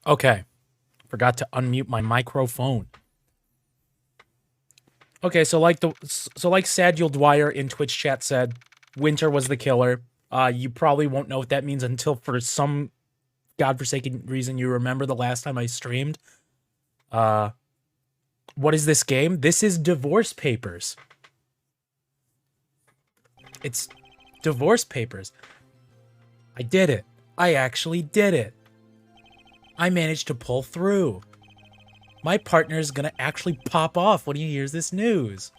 Okay, forgot to unmute my microphone. Okay, so like Samuel Dwyer in Twitch chat said, Winter was the killer. You probably won't know what that means until for some godforsaken reason you remember the last time I streamed. Uh, what is this game? This is Divorce Papers. It's Divorce Papers. I did it. I actually did it. I managed to pull through. My partner is gonna actually pop off when he hears this news.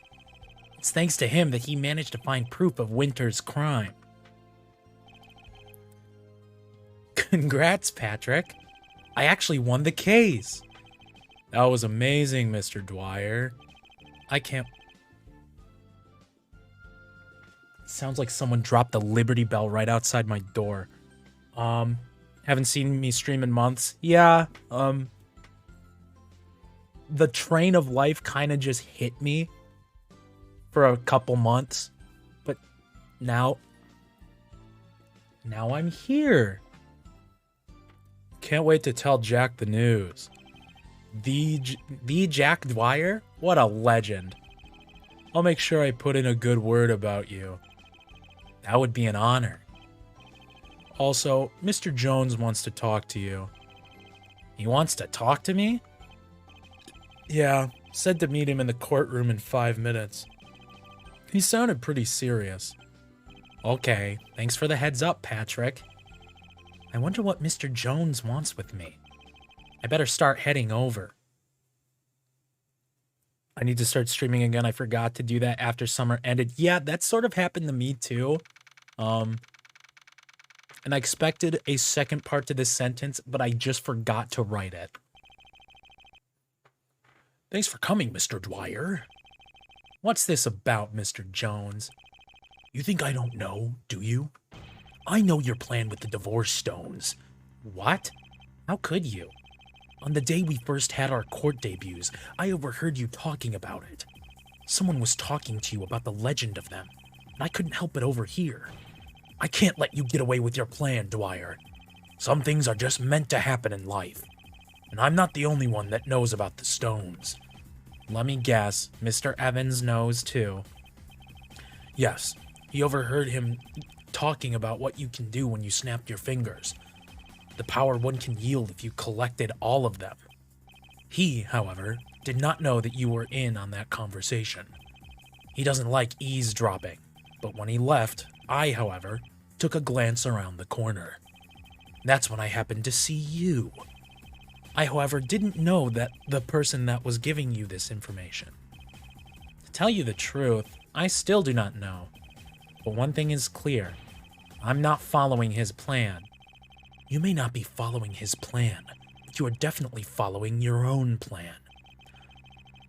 It's thanks to him that he managed to find proof of Winter's crime. Congrats, Patrick. I actually won the case. That was amazing, Mr. Dwyer. I can't... Sounds like someone dropped the Liberty Bell right outside my door. Haven't seen me stream in months. Yeah, the train of life kind of just hit me for a couple months. But now I'm here. Can't wait to tell Jack the news. The Jack Dwyer? What a legend. I'll make sure I put in a good word about you. That would be an honor. Also, Mr. Jones wants to talk to you. He wants to talk to me? Yeah, said to meet him in the courtroom in 5 minutes. He sounded pretty serious. Okay, thanks for the heads up, Patrick. I wonder what Mr. Jones wants with me. I better start heading over. I need to start streaming again. I forgot to do that after summer ended. Yeah, that sort of happened to me too. And I expected a second part to this sentence, but I just forgot to write it. Thanks for coming, Mr. Dwyer. What's this about, Mr. Jones? You think I don't know, do you? I know your plan with the divorce stones. What? How could you? On the day we first had our court debuts, I overheard you talking about it. Someone was talking to you about the legend of them, and I couldn't help but overhear. I can't let you get away with your plan, Dwyer. Some things are just meant to happen in life, and I'm not the only one that knows about the stones. Let me guess, Mr. Evans knows too. Yes, he overheard him talking about what you can do when you snap your fingers. The power one can yield if you collected all of them. He, however, did not know that you were in on that conversation. He doesn't like eavesdropping, but when he left, I, however, took a glance around the corner. That's when I happened to see you. I, however, didn't know that the person that was giving you this information. To tell you the truth, I still do not know. But one thing is clear. I'm not following his plan. You may not be following his plan, but you are definitely following your own plan.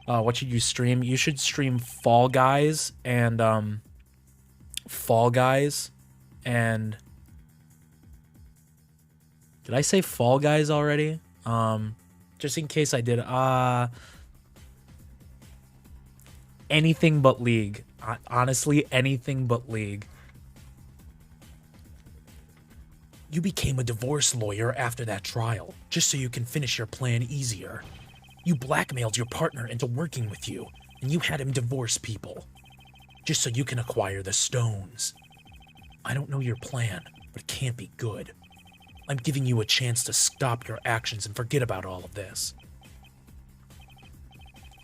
What should you stream? You should stream Fall Guys and, did I say Fall Guys already? Just in case I did, anything but League. Honestly, anything but League. You became a divorce lawyer after that trial, just so you can finish your plan easier. You blackmailed your partner into working with you, and you had him divorce people, just so you can acquire the stones. I don't know your plan, but it can't be good. I'm giving you a chance to stop your actions and forget about all of this.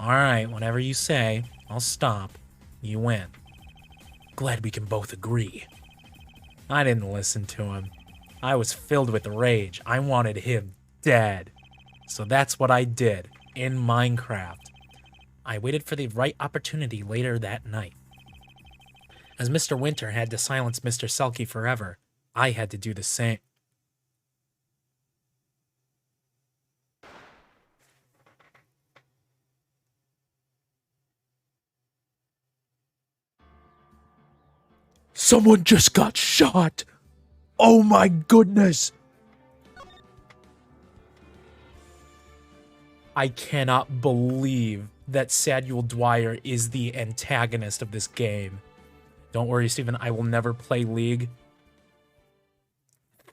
Alright, whatever you say, I'll stop. You win. Glad we can both agree. I didn't listen to him. I was filled with rage. I wanted him dead. So that's what I did in Minecraft. I waited for the right opportunity later that night. As Mr. Winter had to silence Mr. Selkie forever, I had to do the same. Someone just got shot! Oh my goodness! I cannot believe that Samuel Dwyer is the antagonist of this game. Don't worry, Steven, I will never play League.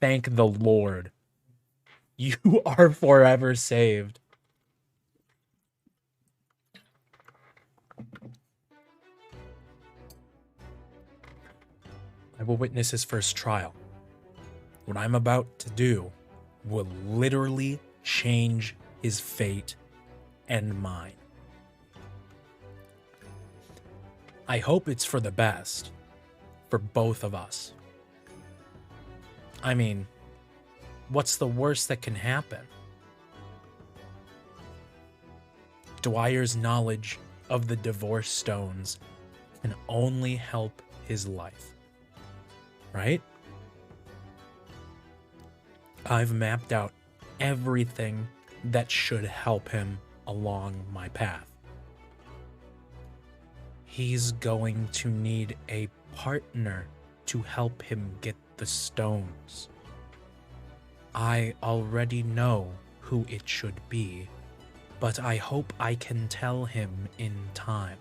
Thank the Lord. You are forever saved. I will witness his first trial. What I'm about to do will literally change his fate and mine. I hope it's for the best, for both of us. I mean, what's the worst that can happen? Dwyer's knowledge of the Divorce Stones can only help his life, right? I've mapped out everything that should help him along my path. He's going to need a partner to help him get the stones. I already know who it should be, but I hope I can tell him in time.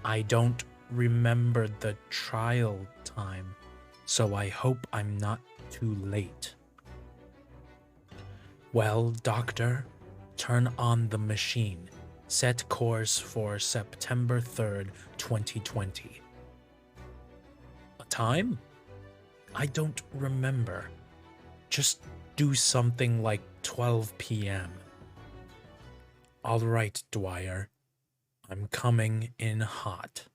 I don't remember the trial time, so I hope I'm not too late. Well, Doctor, turn on the machine. Set course for September 3rd, 2020. A time? I don't remember. Just do something like 12 p.m. All right, Dwyer. I'm coming in hot.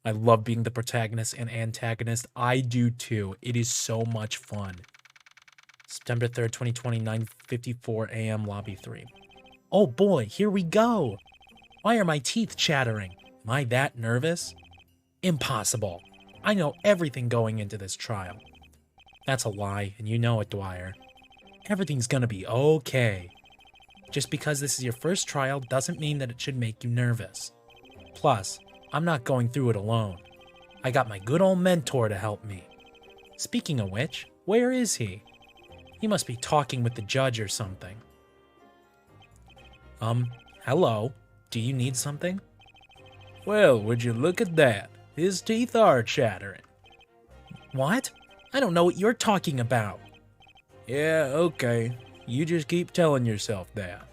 I love being the protagonist and antagonist. I do too. It is so much fun. September 3rd, 2020, 9:54 a.m. Lobby 3. Oh boy, here we go. Why are my teeth chattering? Am I that nervous? Impossible. I know everything going into this trial. That's a lie, and you know it, Dwyer. Everything's gonna be okay. Just because this is your first trial doesn't mean that it should make you nervous. Plus, I'm not going through it alone. I got my good old mentor to help me. Speaking of which, where is he? He must be talking with the judge or something. Hello. Do you need something? Well, would you look at that? His teeth are chattering. What? I don't know what you're talking about. Yeah, okay. You just keep telling yourself that.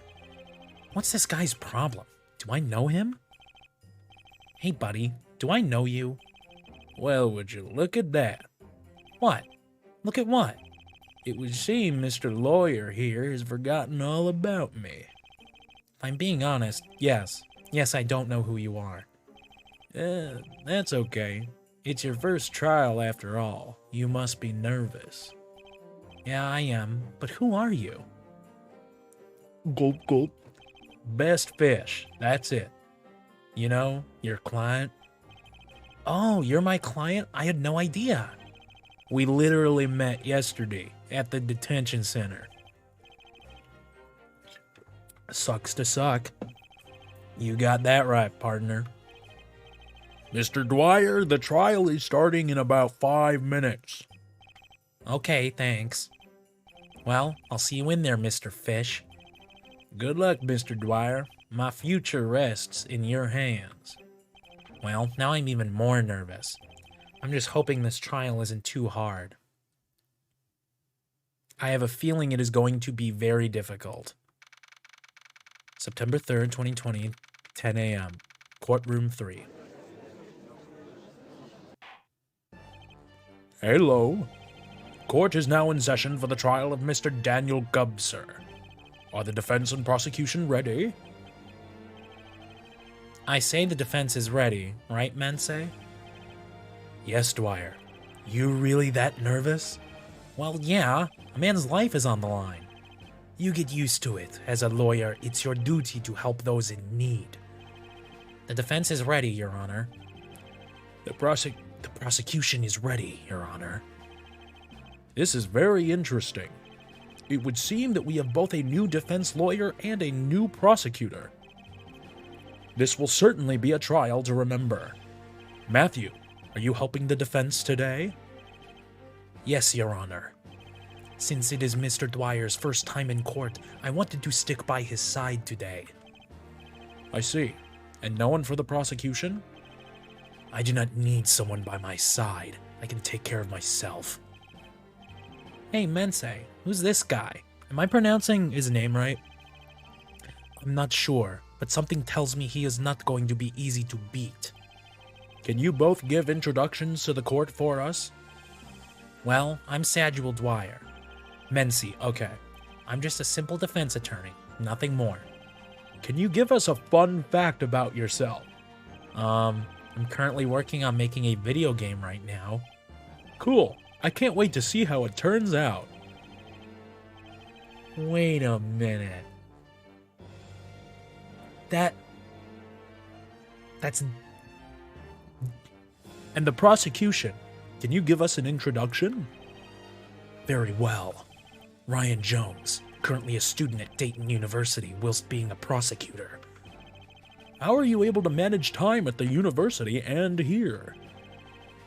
What's this guy's problem? Do I know him? Hey, buddy, do I know you? Well, would you look at that? What? Look at what? It would seem Mr. Lawyer here has forgotten all about me. If I'm being honest, yes. Yes, I don't know who you are. That's okay. It's your first trial after all. You must be nervous. Yeah, I am. But who are you? Gulp, gulp. Best Fish. That's it. You know, your client. Oh, you're my client? I had no idea. We literally met yesterday at the detention center. Sucks to suck. You got that right, partner. Mr. Dwyer, the trial is starting in about 5 minutes. Okay, thanks. Well, I'll see you in there, Mr. Fish. Good luck, Mr. Dwyer. My future rests in your hands. Well, now I'm even more nervous. I'm just hoping this trial isn't too hard. I have a feeling it is going to be very difficult. September 3rd, 2020, 10 a.m. Courtroom 3. Hello. Court is now in session for the trial of Mr. Daniel Gubser. Are the defense and prosecution ready? I say the defense is ready, right, Mensei? Yes, Dwyer. You really that nervous? Well, yeah. A man's life is on the line. You get used to it. As a lawyer, it's your duty to help those in need. The defense is ready, Your Honor. The prosecution is ready, Your Honor. This is very interesting. It would seem that we have both a new defense lawyer and a new prosecutor. This will certainly be a trial to remember. Matthew, are you helping the defense today? Yes, Your Honor. Since it is Mr. Dwyer's first time in court, I wanted to stick by his side today. I see. And no one for the prosecution? I do not need someone by my side. I can take care of myself. Hey, Mense, who's this guy? Am I pronouncing his name right? I'm not sure, but something tells me he is not going to be easy to beat. Can you both give introductions to the court for us? Well, I'm Samuel Dwyer. Mense, okay. I'm just a simple defense attorney, nothing more. Can you give us a fun fact about yourself? I'm currently working on making a video game right now. Cool. I can't wait to see how it turns out. Wait a minute. That's... And the prosecution. Can you give us an introduction? Very well. Ryan Jones, currently a student at Dayton University whilst being a prosecutor. How are you able to manage time at the university and here?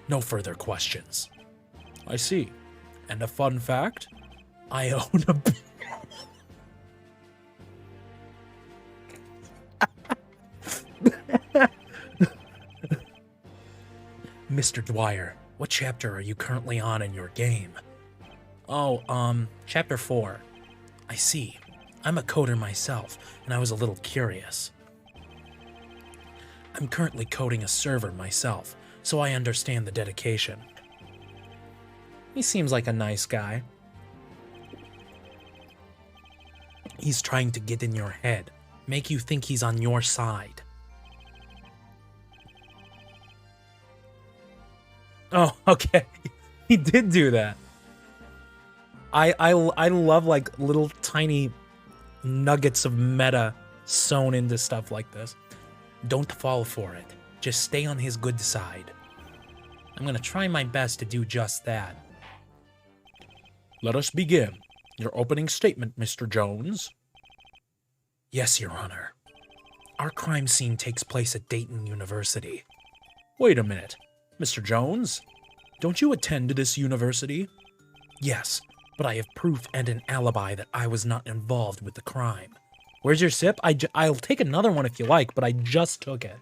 No further questions. I see. And a fun fact? I own a... Mr. Dwyer, what chapter are you currently on in your game? Oh, chapter 4. I see. I'm a coder myself, and I was a little curious. I'm currently coding a server myself, so I understand the dedication. He seems like a nice guy. He's trying to get in your head, make you think he's on your side. Oh, okay. He did do that. I love like little tiny nuggets of meta sewn into stuff like this. Don't fall for it. Just stay on his good side. I'm gonna try my best to do just that. Let us begin. Your opening statement, Mr. Jones. Yes, Your Honor. Our crime scene takes place at Dayton University. Wait a minute. Mr. Jones? Don't you attend this university? Yes, but I have proof and an alibi that I was not involved with the crime. Where's your sip? I'll take another one if you like, but I just took it.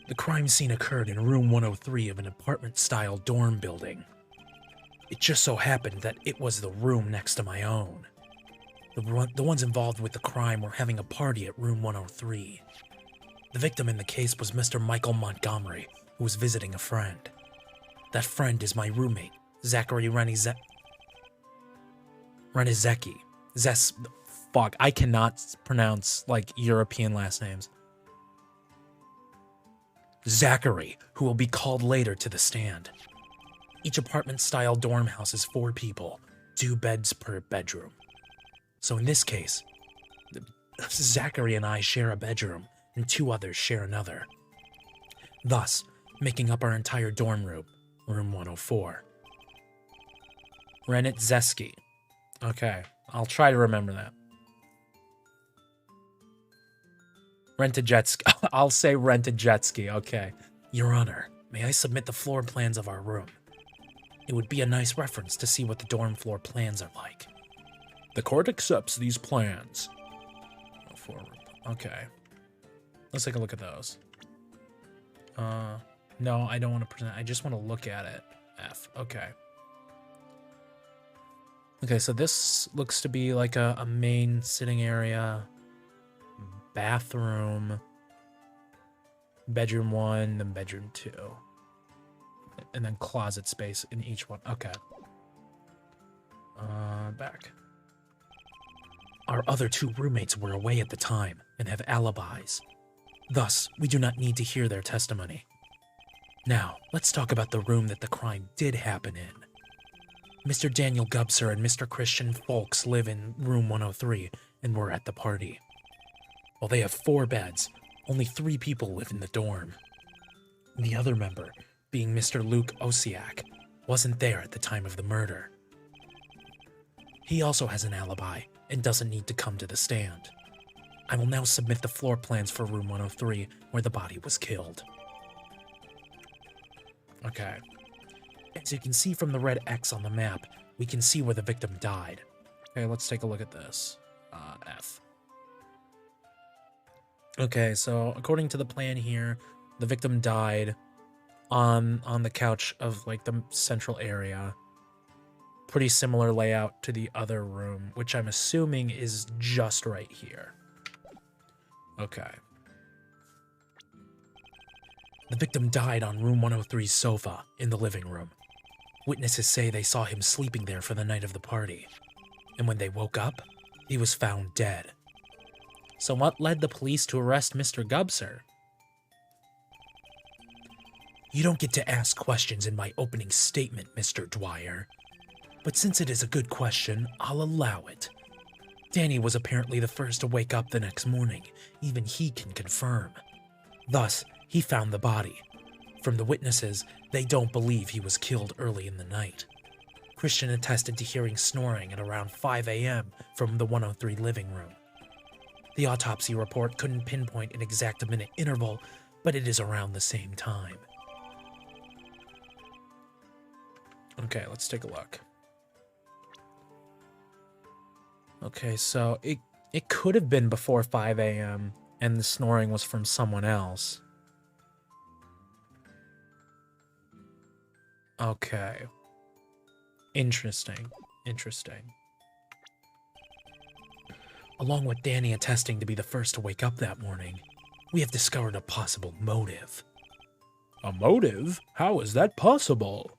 The crime scene occurred in room 103 of an apartment-style dorm building. It just so happened that it was the room next to my own. The ones involved with the crime were having a party at room 103. The victim in the case was Mr. Michael Montgomery, who was visiting a friend. That friend is my roommate, Zachary Renizecki. Fuck, I cannot pronounce, like, European last names. Zachary, who will be called later to the stand. Each apartment-style dorm house is 4 people, 2 beds per bedroom. So in this case, Zachary and I share a bedroom, and 2 others share another. Thus, making up our entire dorm room, room 104. Renizecki. Okay, I'll try to remember that. Renizecki. I'll say Renizecki, okay. Your Honor, may I submit the floor plans of our room? It would be a nice reference to see what the dorm floor plans are like. The court accepts these plans. Okay. Let's take a look at those. No, I don't want to present. I just want to look at it. F. Okay. Okay, so this looks to be like a main sitting area, bathroom, bedroom 1, then bedroom 2, and then closet space in each one. Okay. Back. Our other 2 roommates were away at the time and have alibis. Thus, we do not need to hear their testimony. Now, let's talk about the room that the crime did happen in. Mr. Daniel Gubser and Mr. Christian Folks live in room 103 and were at the party. While they have 4 beds, only 3 people live in the dorm. The other member, being Mr. Luke Osiak, wasn't there at the time of the murder. He also has an alibi and doesn't need to come to the stand. I will now submit the floor plans for room 103 where the body was killed. Okay. As you can see from the red X on the map, we can see where the victim died. Okay, let's take a look at this. F. Okay, so according to the plan here, The victim died on the couch of like the central area. Pretty similar layout to the other room, which I'm assuming is just right here. Okay. The victim died on room 103's sofa in the living room. Witnesses say they saw him sleeping there for the night of the party. And when they woke up, he was found dead. So what led the police to arrest Mr. Gubser? You don't get to ask questions in my opening statement, Mr. Dwyer. But since it is a good question, I'll allow it. Danny was apparently the first to wake up the next morning. Even he can confirm. Thus, he found the body. From the witnesses, they don't believe he was killed early in the night. Christian attested to hearing snoring at around 5 a.m. from the 103 living room. The autopsy report couldn't pinpoint an exact minute interval, but it is around the same time. Okay, let's take a look. Okay, so it could have been before 5 a.m. and the snoring was from someone else. Okay. Interesting. Along with Danny attesting to be the first to wake up that morning, we have discovered a possible motive. A motive? How is that possible?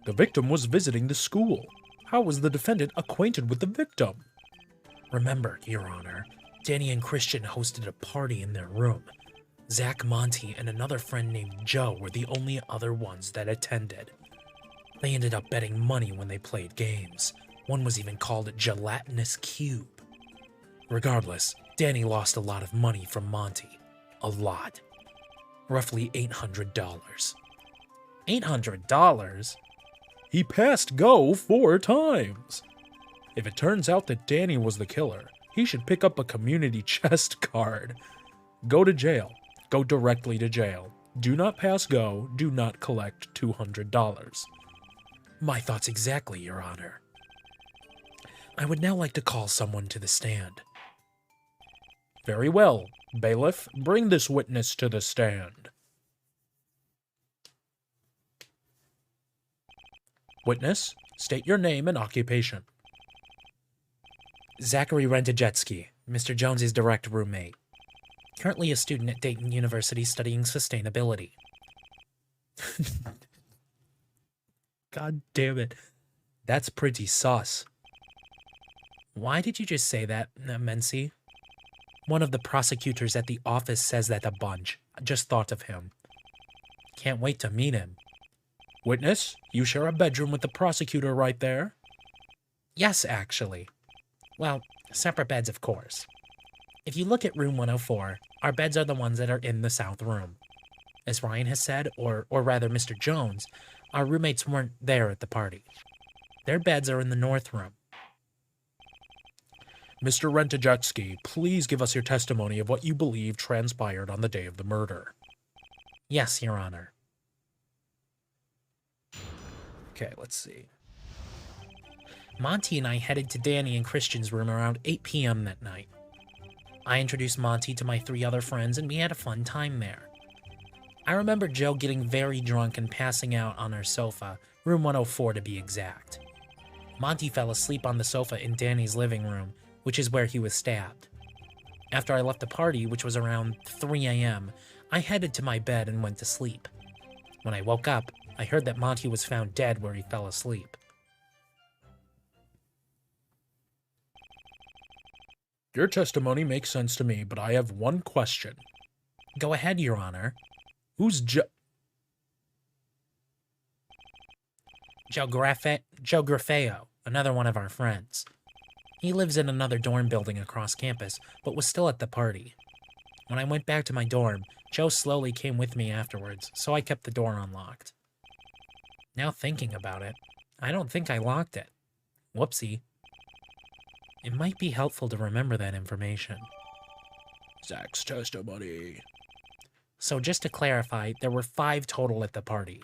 The victim was visiting the school. How was the defendant acquainted with the victim? Remember, Your Honor, Danny and Christian hosted a party in their room. Zach, Monty, and another friend named Joe were the only other ones that attended. They ended up betting money when they played games. One was even called Gelatinous Cube. Regardless, Danny lost a lot of money from Monty. A lot. Roughly $800. $800? He passed go 4 times. If it turns out that Danny was the killer, he should pick up a community chest card. Go to jail. Go directly to jail. Do not pass go. Do not collect $200. My thoughts exactly, Your Honor. I would now like to call someone to the stand. Very well. Bailiff, bring this witness to the stand. Witness, state your name and occupation. Zachary Rentajetsky, Mr. Jones's direct roommate. Currently a student at Dayton University studying sustainability. God damn it. That's pretty sus. Why did you just say that, Mency? One of the prosecutors at the office says that a bunch. I just thought of him. Can't wait to meet him. Witness, you share a bedroom with the prosecutor right there? Yes, actually. Well, separate beds, of course. If you look at room 104, our beds are the ones that are in the south room. As Ryan has said, or rather Mr. Jones, our roommates weren't there at the party. Their beds are in the north room. Mr. Rentajetsky, please give us your testimony of what you believe transpired on the day of the murder. Yes, Your Honor. Okay, let's see. Monty and I headed to Danny and Christian's room around 8 p.m. that night. I introduced Monty to my 3 other friends and we had a fun time there. I remember Joe getting very drunk and passing out on our sofa, room 104 to be exact. Monty fell asleep on the sofa in Danny's living room, which is where he was stabbed. After I left the party, which was around 3 a.m., I headed to my bed and went to sleep. When I woke up, I heard that Monty was found dead where he fell asleep. Your testimony makes sense to me, but I have one question. Go ahead, Your Honor. Who's Joe Grafeo, another one of our friends. He lives in another dorm building across campus, but was still at the party. When I went back to my dorm, Joe slowly came with me afterwards, so I kept the door unlocked. Now thinking about it, I don't think I locked it. Whoopsie. It might be helpful to remember that information. Zach's testimony. So just to clarify, there were 5 total at the party.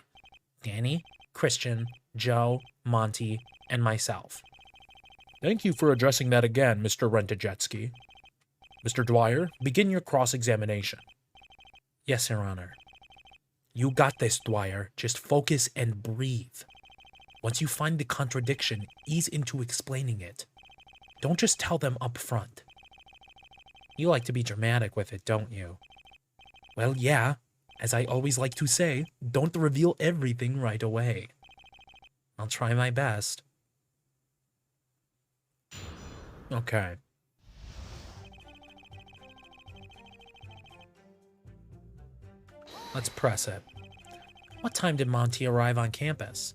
Danny, Christian, Joe, Monty, and myself. Thank you for addressing that again, Mr. Rentajetsky. Mr. Dwyer, begin your cross-examination. Yes, Your Honor. You got this, Dwyer. Just focus and breathe. Once you find the contradiction, ease into explaining it. Don't just tell them up front. You like to be dramatic with it, don't you? Well, yeah. As I always like to say, don't reveal everything right away. I'll try my best. Okay. Let's press it. What time did Monty arrive on campus?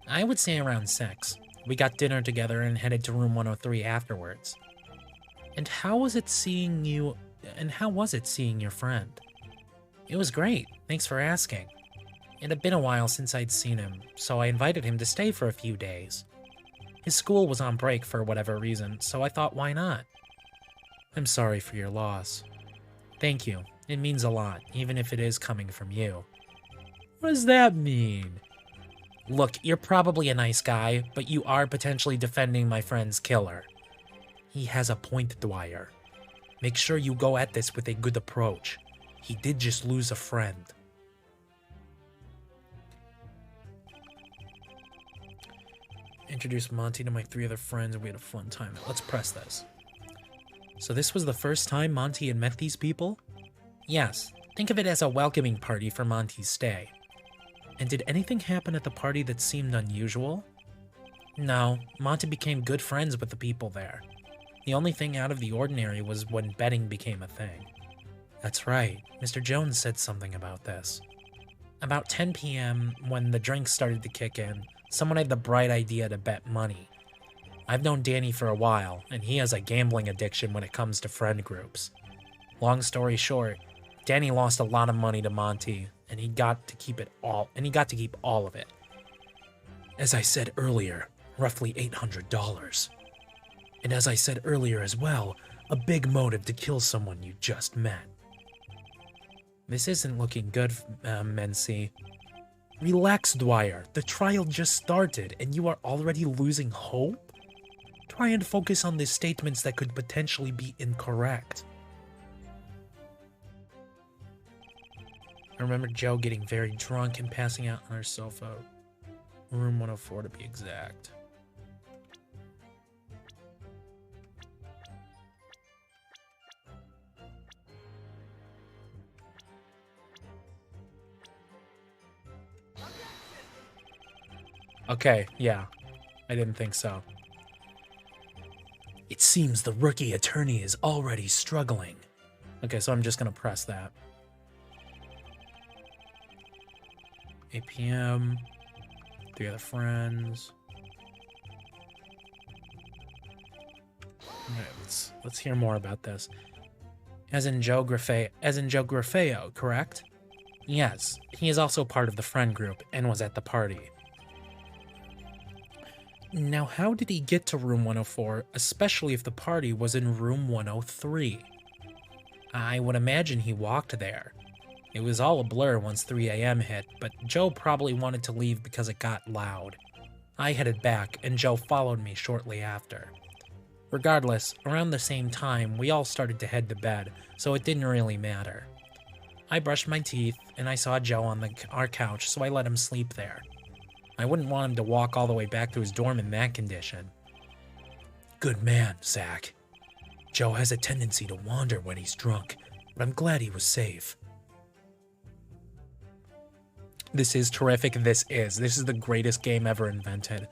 I would say around 6. We got dinner together and headed to room 103 afterwards. And how was it seeing you... And how was it seeing your friend? It was great. Thanks for asking. It had been a while since I'd seen him, so I invited him to stay for a few days. His school was on break for whatever reason, so I thought, why not? I'm sorry for your loss. Thank you. It means a lot, even if it is coming from you. What does that mean? Look, you're probably a nice guy, but you are potentially defending my friend's killer. He has a point, Dwyer. Make sure you go at this with a good approach. He did just lose a friend. Introduced Monty to my 3 other friends and we had a fun time. Let's press this. So this was the first time Monty had met these people? Yes. Think of it as a welcoming party for Monty's stay. And did anything happen at the party that seemed unusual? No. Monty became good friends with the people there. The only thing out of the ordinary was when betting became a thing. That's right. Mr. Jones said something about this. About 10 p.m., when the drinks started to kick in, someone had the bright idea to bet money. I've known Danny for a while, and he has a gambling addiction when it comes to friend groups. Long story short, Danny lost a lot of money to Monty, and he got to keep all of it. As I said earlier, roughly $800. And as I said earlier as well, a big motive to kill someone you just met. This isn't looking good, Mency. Relax, Dwyer. The trial just started, and you are already losing hope? Try and focus on the statements that could potentially be incorrect. I remember Joe getting very drunk and passing out on our sofa. Room 104 to be exact. Okay, yeah. I didn't think so. It seems the rookie attorney is already struggling. Okay, so I'm just gonna press that. 8 p.m. 3 other friends. Alright, let's hear more about this. As in Joe Grafeo, correct? Yes, he is also part of the friend group and was at the party. Now, how did he get to room 104, especially if the party was in room 103? I would imagine he walked there. It was all a blur once 3 a.m. hit, but Joe probably wanted to leave because it got loud. I headed back, and Joe followed me shortly after. Regardless, around the same time, we all started to head to bed, so it didn't really matter. I brushed my teeth, and I saw Joe on our couch, so I let him sleep there. I wouldn't want him to walk all the way back to his dorm in that condition. Good man, Zach. Joe has a tendency to wander when he's drunk, but I'm glad he was safe. This is terrific. This is the greatest game ever invented.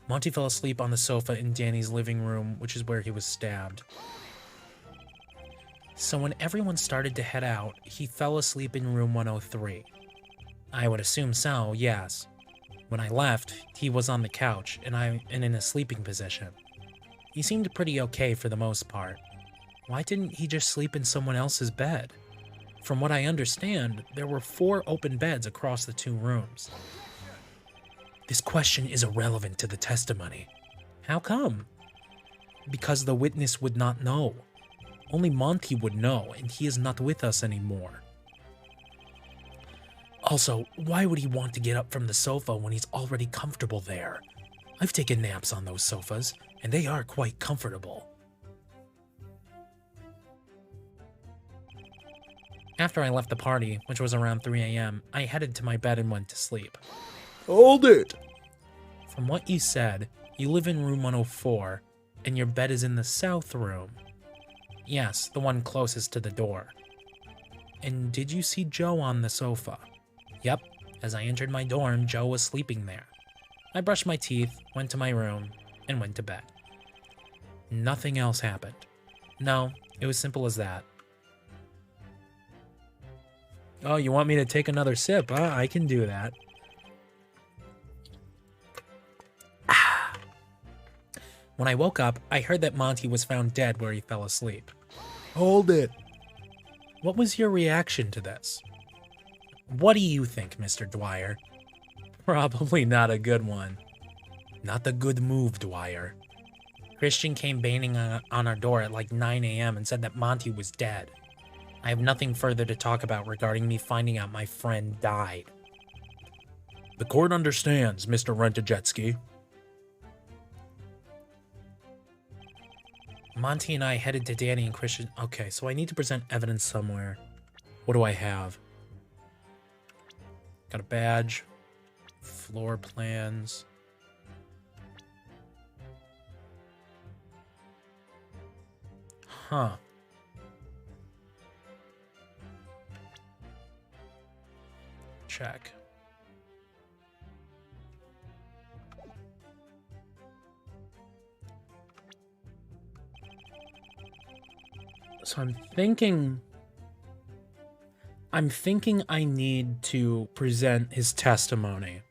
Monty fell asleep on the sofa in Danny's living room, which is where he was stabbed. So when everyone started to head out, he fell asleep in room 103. I would assume so, yes. When I left, he was on the couch, and in a sleeping position. He seemed pretty okay for the most part. Why didn't he just sleep in someone else's bed? From what I understand, there were 4 open beds across the 2 rooms. This question is irrelevant to the testimony. How come? Because the witness would not know. Only Monty would know, and he is not with us anymore. Also, why would he want to get up from the sofa when he's already comfortable there? I've taken naps on those sofas, and they are quite comfortable. After I left the party, which was around 3 a.m., I headed to my bed and went to sleep. Hold it! From what you said, you live in room 104, and your bed is in the south room. Yes, the one closest to the door. And did you see Joe on the sofa? Yep, as I entered my dorm, Joe was sleeping there. I brushed my teeth, went to my room, and went to bed. Nothing else happened. No, it was simple as that. Oh, you want me to take another sip? I can do that. When I woke up, I heard that Monty was found dead where he fell asleep. Hold it! What was your reaction to this? What do you think, Mr. Dwyer? Probably not a good one. Not a good move, Dwyer. Christian came banging on our door at like 9 a.m. and said that Monty was dead. I have nothing further to talk about regarding me finding out my friend died. The court understands, Mr. Rent-A-Jetski. Monty and I headed to Danny and Christian. Okay, so I need to present evidence somewhere. What do I have? Got a badge. Floor plans. Huh. Check. So I'm thinking I need to present his testimony.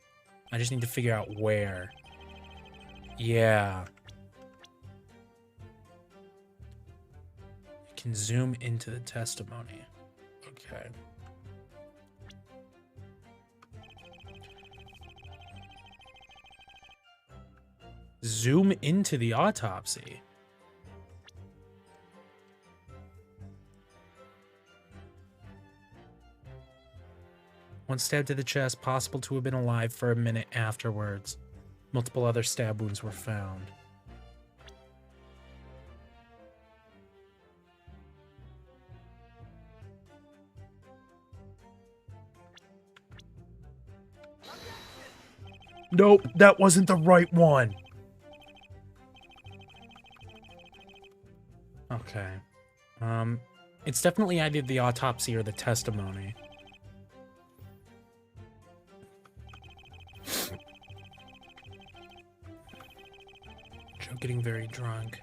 I just need to figure out where. Yeah. I can zoom into the testimony. Okay. Zoom into the autopsy. One stab to the chest, possible to have been alive for a minute afterwards. Multiple other stab wounds were found. Nope, that wasn't the right one. Okay. It's definitely either the autopsy or the testimony. Joe getting very drunk.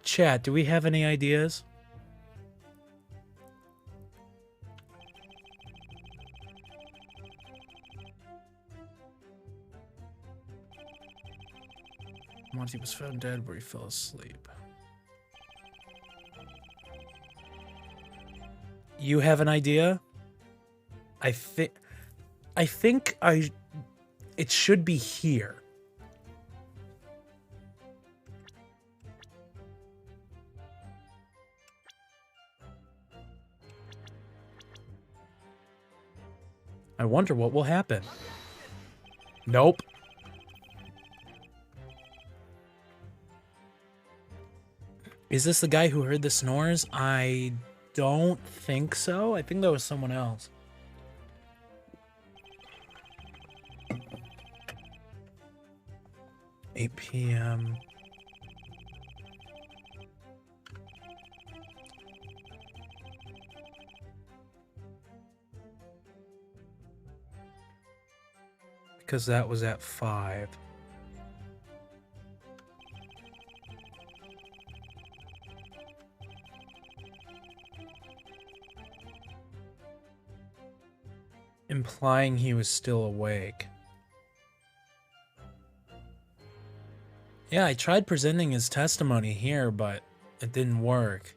Chat, do we have any ideas? Monty was found dead where he fell asleep. You have an idea? I think it should be here. I wonder what will happen. Nope. Is this the guy who heard the snores? I don't think so. I think that was someone else. $8 p.m. Because that was at 5. Implying he was still awake. Yeah, I tried presenting his testimony here, but it didn't work.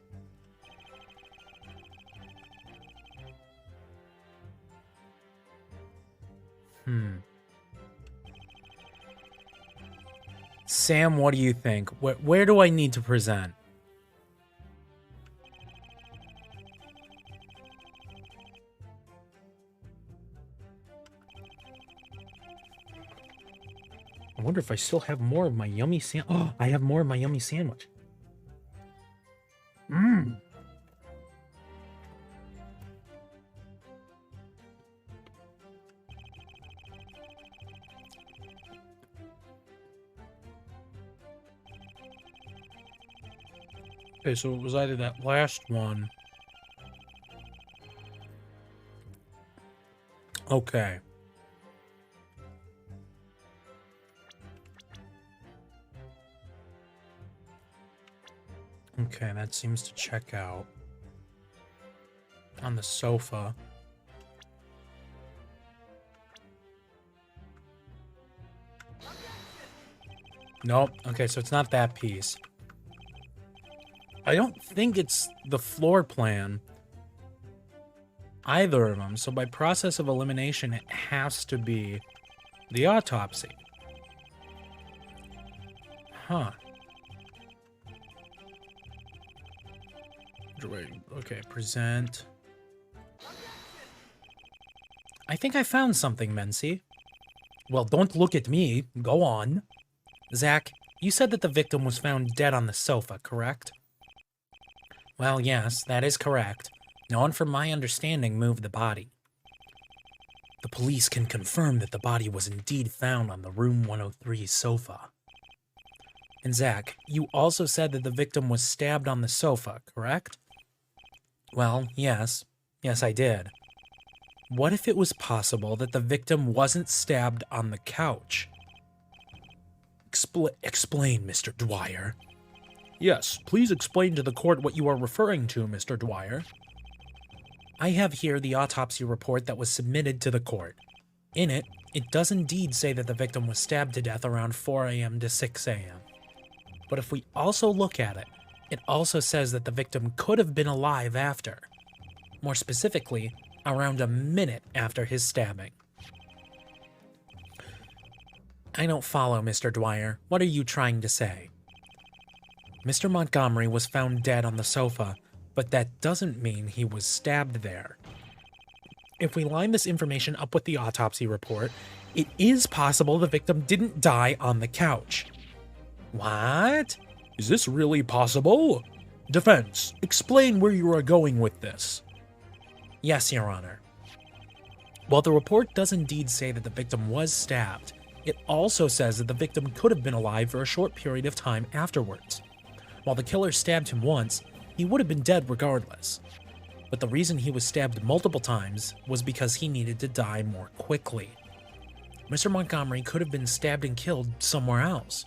Sam, what do you think? Where do I need to present? I wonder if I still have more of my yummy Oh, I have more of my yummy sandwich. Mmm. Okay, so it was either that last one. Okay. Okay, that seems to check out. On the sofa. Nope. Okay, so it's not that piece. I don't think it's the floor plan. Either of them. So by process of elimination, it has to be the autopsy. Huh. Okay, present. I think I found something, Mency. Well, don't look at me. Go on. Zach, you said that the victim was found dead on the sofa, correct? Well, yes, that is correct. No one from my understanding moved the body. The police can confirm that the body was indeed found on the room 103 sofa. And Zach, you also said that the victim was stabbed on the sofa, correct? Well, yes. Yes, I did. What if it was possible that the victim wasn't stabbed on the couch? Explain, Mr. Dwyer. Yes, please explain to the court what you are referring to, Mr. Dwyer. I have here the autopsy report that was submitted to the court. In it, it does indeed say that the victim was stabbed to death around 4 a.m. to 6 a.m. But if we also look at it, it also says that the victim could have been alive after. More specifically, around a minute after his stabbing. I don't follow, Mr. Dwyer. What are you trying to say? Mr. Montgomery was found dead on the sofa, but that doesn't mean he was stabbed there. If we line this information up with the autopsy report, it is possible the victim didn't die on the couch. What? Is this really possible? Defense, explain where you are going with this. Yes, Your Honor. While the report does indeed say that the victim was stabbed, it also says that the victim could have been alive for a short period of time afterwards. While the killer stabbed him once, he would have been dead regardless. But the reason he was stabbed multiple times was because he needed to die more quickly. Mr. Montgomery could have been stabbed and killed somewhere else.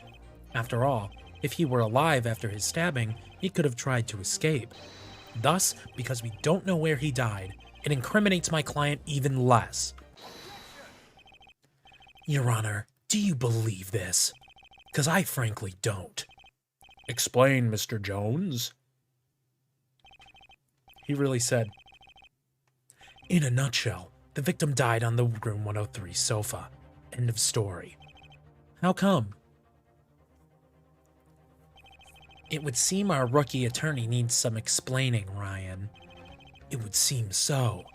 After all, if he were alive after his stabbing, he could have tried to escape. Thus, because we don't know where he died, it incriminates my client even less. Your Honor, do you believe this? 'Cause I frankly don't. Explain, Mr. Jones. He really said, in a nutshell, the victim died on the room 103 sofa. End of story. How come? It would seem our rookie attorney needs some explaining, Ryan. It would seem so.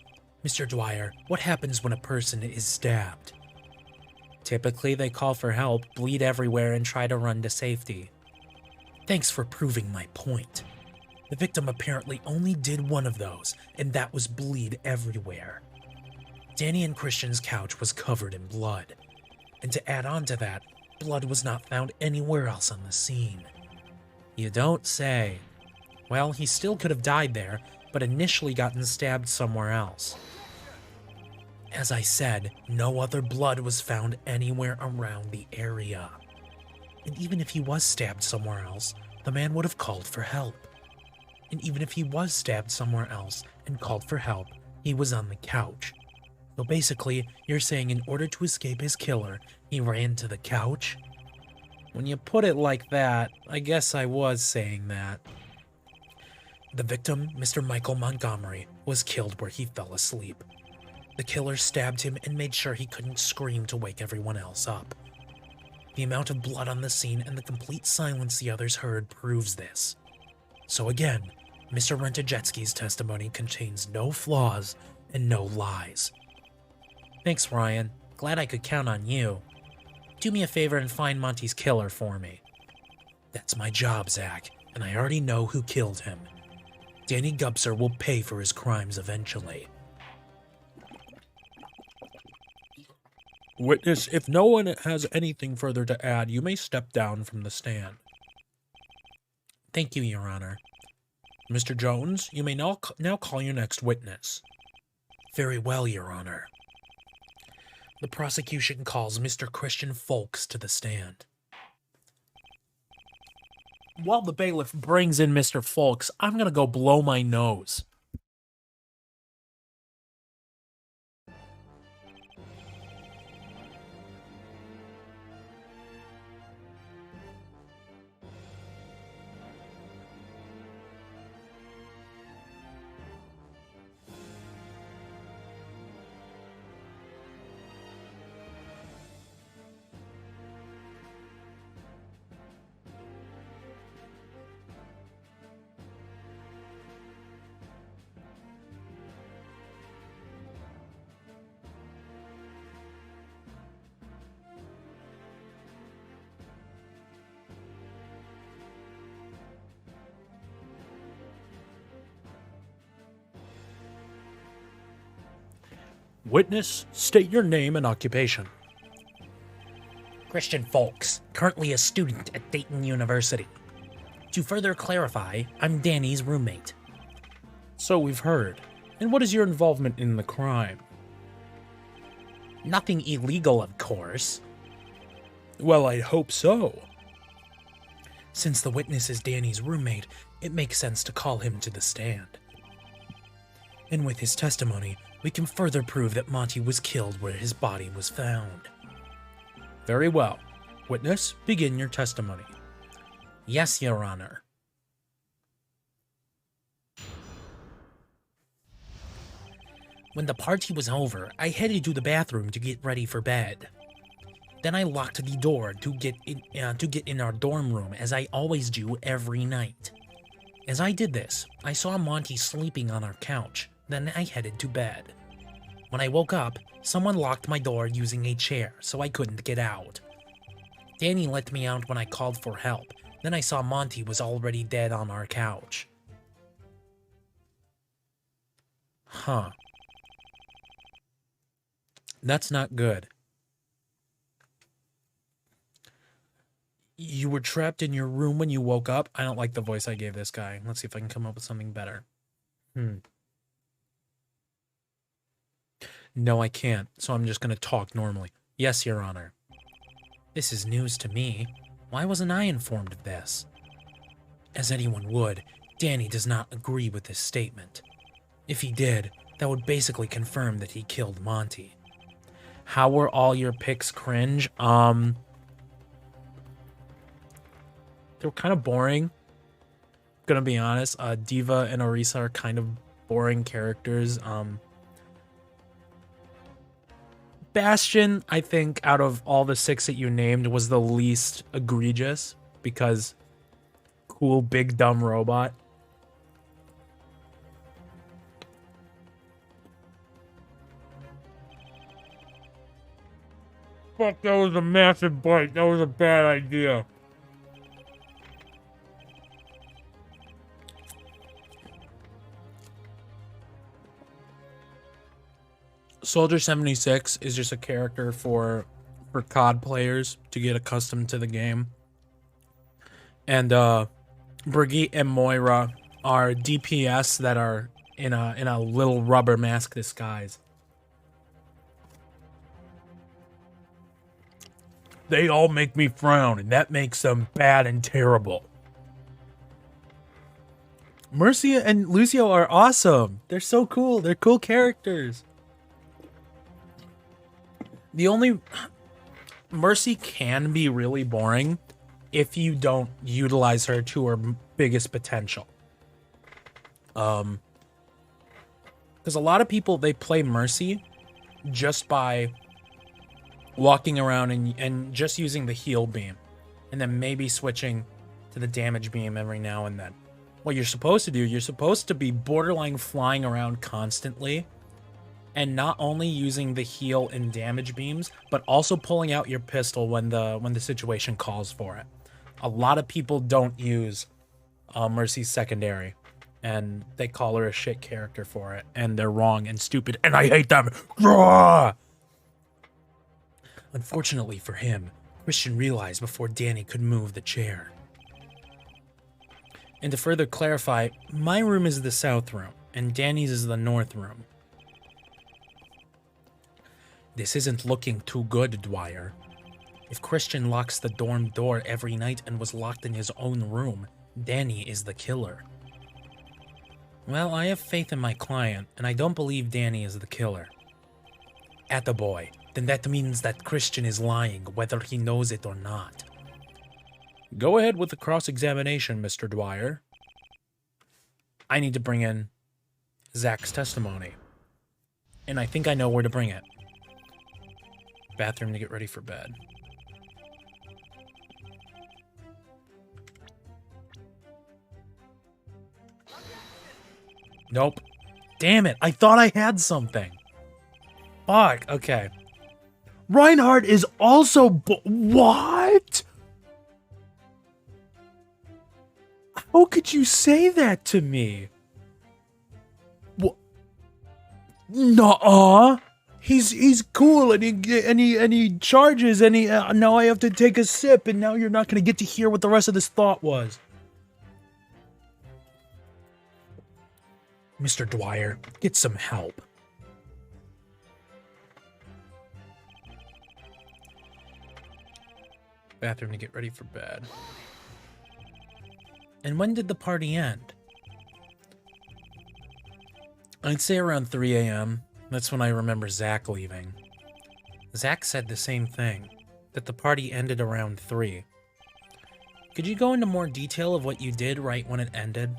Mr. Dwyer, what happens when a person is stabbed? Typically, they call for help, bleed everywhere, and try to run to safety. Thanks for proving my point. The victim apparently only did one of those, and that was bleed everywhere. Danny and Christian's couch was covered in blood. And to add on to that, blood was not found anywhere else on the scene. You don't say. Well, he still could have died there, but initially gotten stabbed somewhere else. As I said, no other blood was found anywhere around the area. And even if he was stabbed somewhere else, the man would have called for help. And even if he was stabbed somewhere else and called for help, he was on the couch. So basically, you're saying in order to escape his killer, he ran to the couch? When you put it like that, I guess I was saying that. The victim, Mr. Michael Montgomery, was killed where he fell asleep. The killer stabbed him and made sure he couldn't scream to wake everyone else up. The amount of blood on the scene and the complete silence the others heard proves this. So again, Mr. Rentagetsky's testimony contains no flaws and no lies. Thanks, Ryan. Glad I could count on you. Do me a favor and find Monty's killer for me. That's my job, Zach, and I already know who killed him. Danny Gubser will pay for his crimes eventually. Witness, if no one has anything further to add, you may step down from the stand. Thank you, Your Honor. Mr. Jones, you may now call your next witness. Very well, Your Honor. The prosecution calls Mr. Christian Folks to the stand. While the bailiff brings in Mr. Folks, I'm gonna go blow my nose. Witness, state your name and occupation. Christian Folks, currently a student at Dayton University. To further clarify, I'm Danny's roommate. So we've heard. And what is your involvement in the crime? Nothing illegal, of course. Well, I hope so. Since the witness is Danny's roommate, it makes sense to call him to the stand. And with his testimony, we can further prove that Monty was killed where his body was found. Very well. Witness, begin your testimony. Yes, Your Honor. When the party was over, I headed to the bathroom to get ready for bed. Then I locked the door to get in our dorm room, as I always do every night. As I did this, I saw Monty sleeping on our couch. Then I headed to bed. When I woke up, someone locked my door using a chair, so I couldn't get out. Danny let me out when I called for help. Then I saw Monty was already dead on our couch. Huh. That's not good. You were trapped in your room when you woke up? I don't like the voice I gave this guy. Let's see if I can come up with something better. No, I can't, so I'm just going to talk normally. Yes, Your Honor. This is news to me. Why wasn't I informed of this? As anyone would, Danny does not agree with this statement. If he did, that would basically confirm that he killed Monty. How were all your picks cringe? They were kind of boring. Gonna be honest, Diva and Orisa are kind of boring characters. Bastion, I think, out of all the 6 that you named, was the least egregious, because cool, big, dumb robot. Fuck, that was a massive bite. That was a bad idea. Soldier 76 is just a character for COD players to get accustomed to the game. And Brigitte and Moira are DPS that are in a little rubber mask disguise. They all make me frown, and that makes them bad and terrible. Mercy and Lucio are awesome. They're so cool. They're cool characters. The only... Mercy can be really boring if you don't utilize her to her biggest potential. Because a lot of people, they play Mercy just by walking around and just using the heal beam, and then maybe switching to the damage beam every now and then. What you're supposed to do, you're supposed to be borderline flying around constantly, and not only using the heal and damage beams, but also pulling out your pistol when the situation calls for it. A lot of people don't use Mercy's secondary, and they call her a shit character for it, and they're wrong and stupid, and I hate them. Rah! Unfortunately for him, Christian realized before Danny could move the chair. And to further clarify, my room is the south room, and Danny's is the north room. This isn't looking too good, Dwyer. If Christian locks the dorm door every night and was locked in his own room, Danny is the killer. Well, I have faith in my client, and I don't believe Danny is the killer. Attaboy. Then that means that Christian is lying, whether he knows it or not. Go ahead with the cross-examination, Mr. Dwyer. I need to bring in Zach's testimony. And I think I know where to bring it. Bathroom to get ready for bed. Nope. Damn it, I thought I had something. Fuck, okay. Reinhardt is also what? How could you say that to me? What? Nuh-uh. He's cool and he charges and now I have to take a sip and now you're not gonna get to hear what the rest of this thought was. Mr. Dwyer, get some help. Bathroom to get ready for bed. And when did the party end? I'd say around 3 a.m. That's when I remember Zach leaving. Zach said the same thing, that the party ended around 3. Could you go into more detail of what you did right when it ended?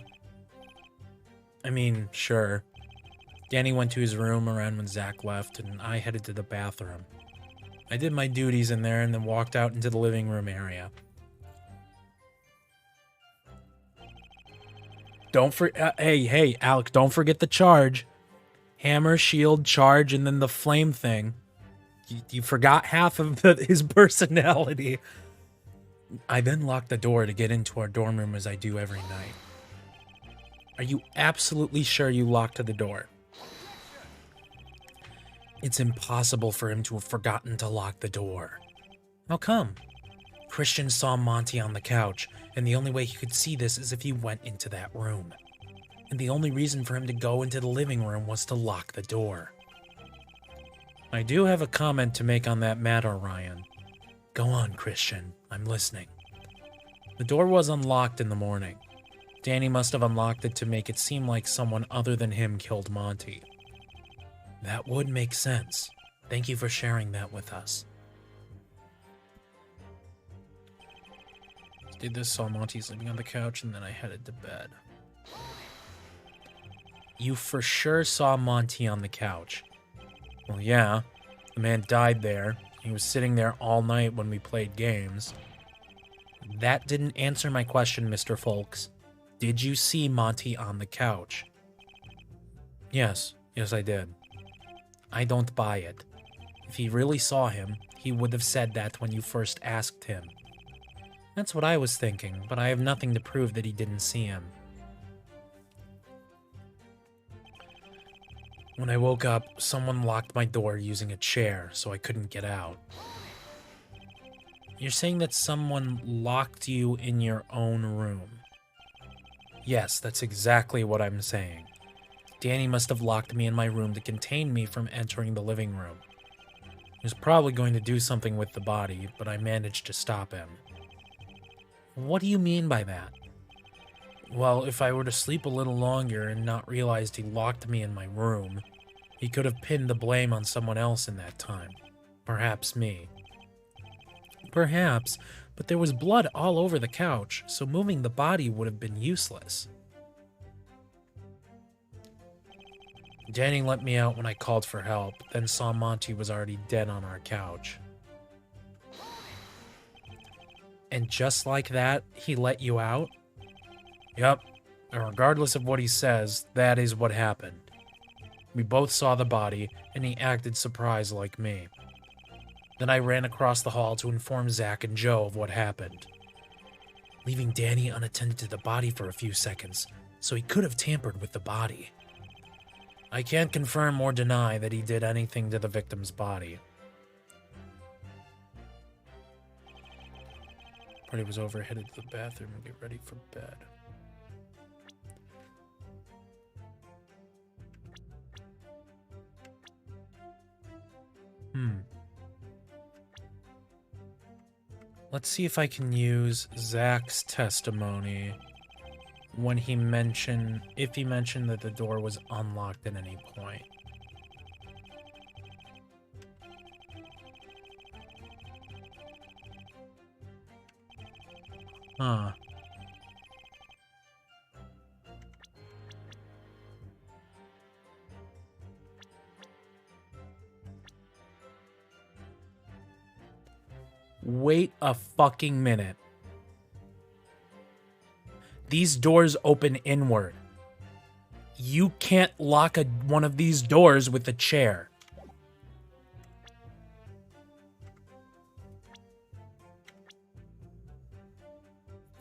I mean, sure. Danny went to his room around when Zach left, and I headed to the bathroom. I did my duties in there and then walked out into the living room area. Hey, Alex, don't forget the charge. Hammer, shield, charge, and then the flame thing. You forgot half of his personality. I then locked the door to get into our dorm room as I do every night. Are you absolutely sure you locked the door? It's impossible for him to have forgotten to lock the door. How come? Christian saw Monty on the couch, and the only way he could see this is if he went into that room. And the only reason for him to go into the living room was to lock the door. I do have a comment to make on that matter, Ryan. Go on, Christian. I'm listening. The door was unlocked in the morning. Danny must have unlocked it to make it seem like someone other than him killed Monty. That would make sense. Thank you for sharing that with us. Did this, saw Monty sleeping on the couch, and then I headed to bed. You for sure saw Monty on the couch. Well, yeah. The man died there. He was sitting there all night when we played games. That didn't answer my question, Mr. Folks. Did you see Monty on the couch? Yes, I did. I don't buy it. If he really saw him, he would have said that when you first asked him. That's what I was thinking, but I have nothing to prove that he didn't see him. When I woke up, someone locked my door using a chair, so I couldn't get out. You're saying that someone locked you in your own room? Yes, that's exactly what I'm saying. Danny must have locked me in my room to contain me from entering the living room. He was probably going to do something with the body, but I managed to stop him. What do you mean by that? Well, if I were to sleep a little longer and not realized he locked me in my room, he could have pinned the blame on someone else in that time. Perhaps me. Perhaps, but there was blood all over the couch, so moving the body would have been useless. Danny let me out when I called for help, then saw Monty was already dead on our couch. And just like that, he let you out? Yep. And regardless of what he says, that is what happened. We both saw the body, and he acted surprised like me. Then I ran across the hall to inform Zach and Joe of what happened, leaving Danny unattended to the body for a few seconds, so he could have tampered with the body. I can't confirm or deny that he did anything to the victim's body. Party was over, headed to the bathroom and get ready for bed. Let's see if I can use Zach's testimony when he mentioned, if he mentioned that the door was unlocked at any point. Huh. Wait a fucking minute. These doors open inward. You can't lock one of these doors with a chair.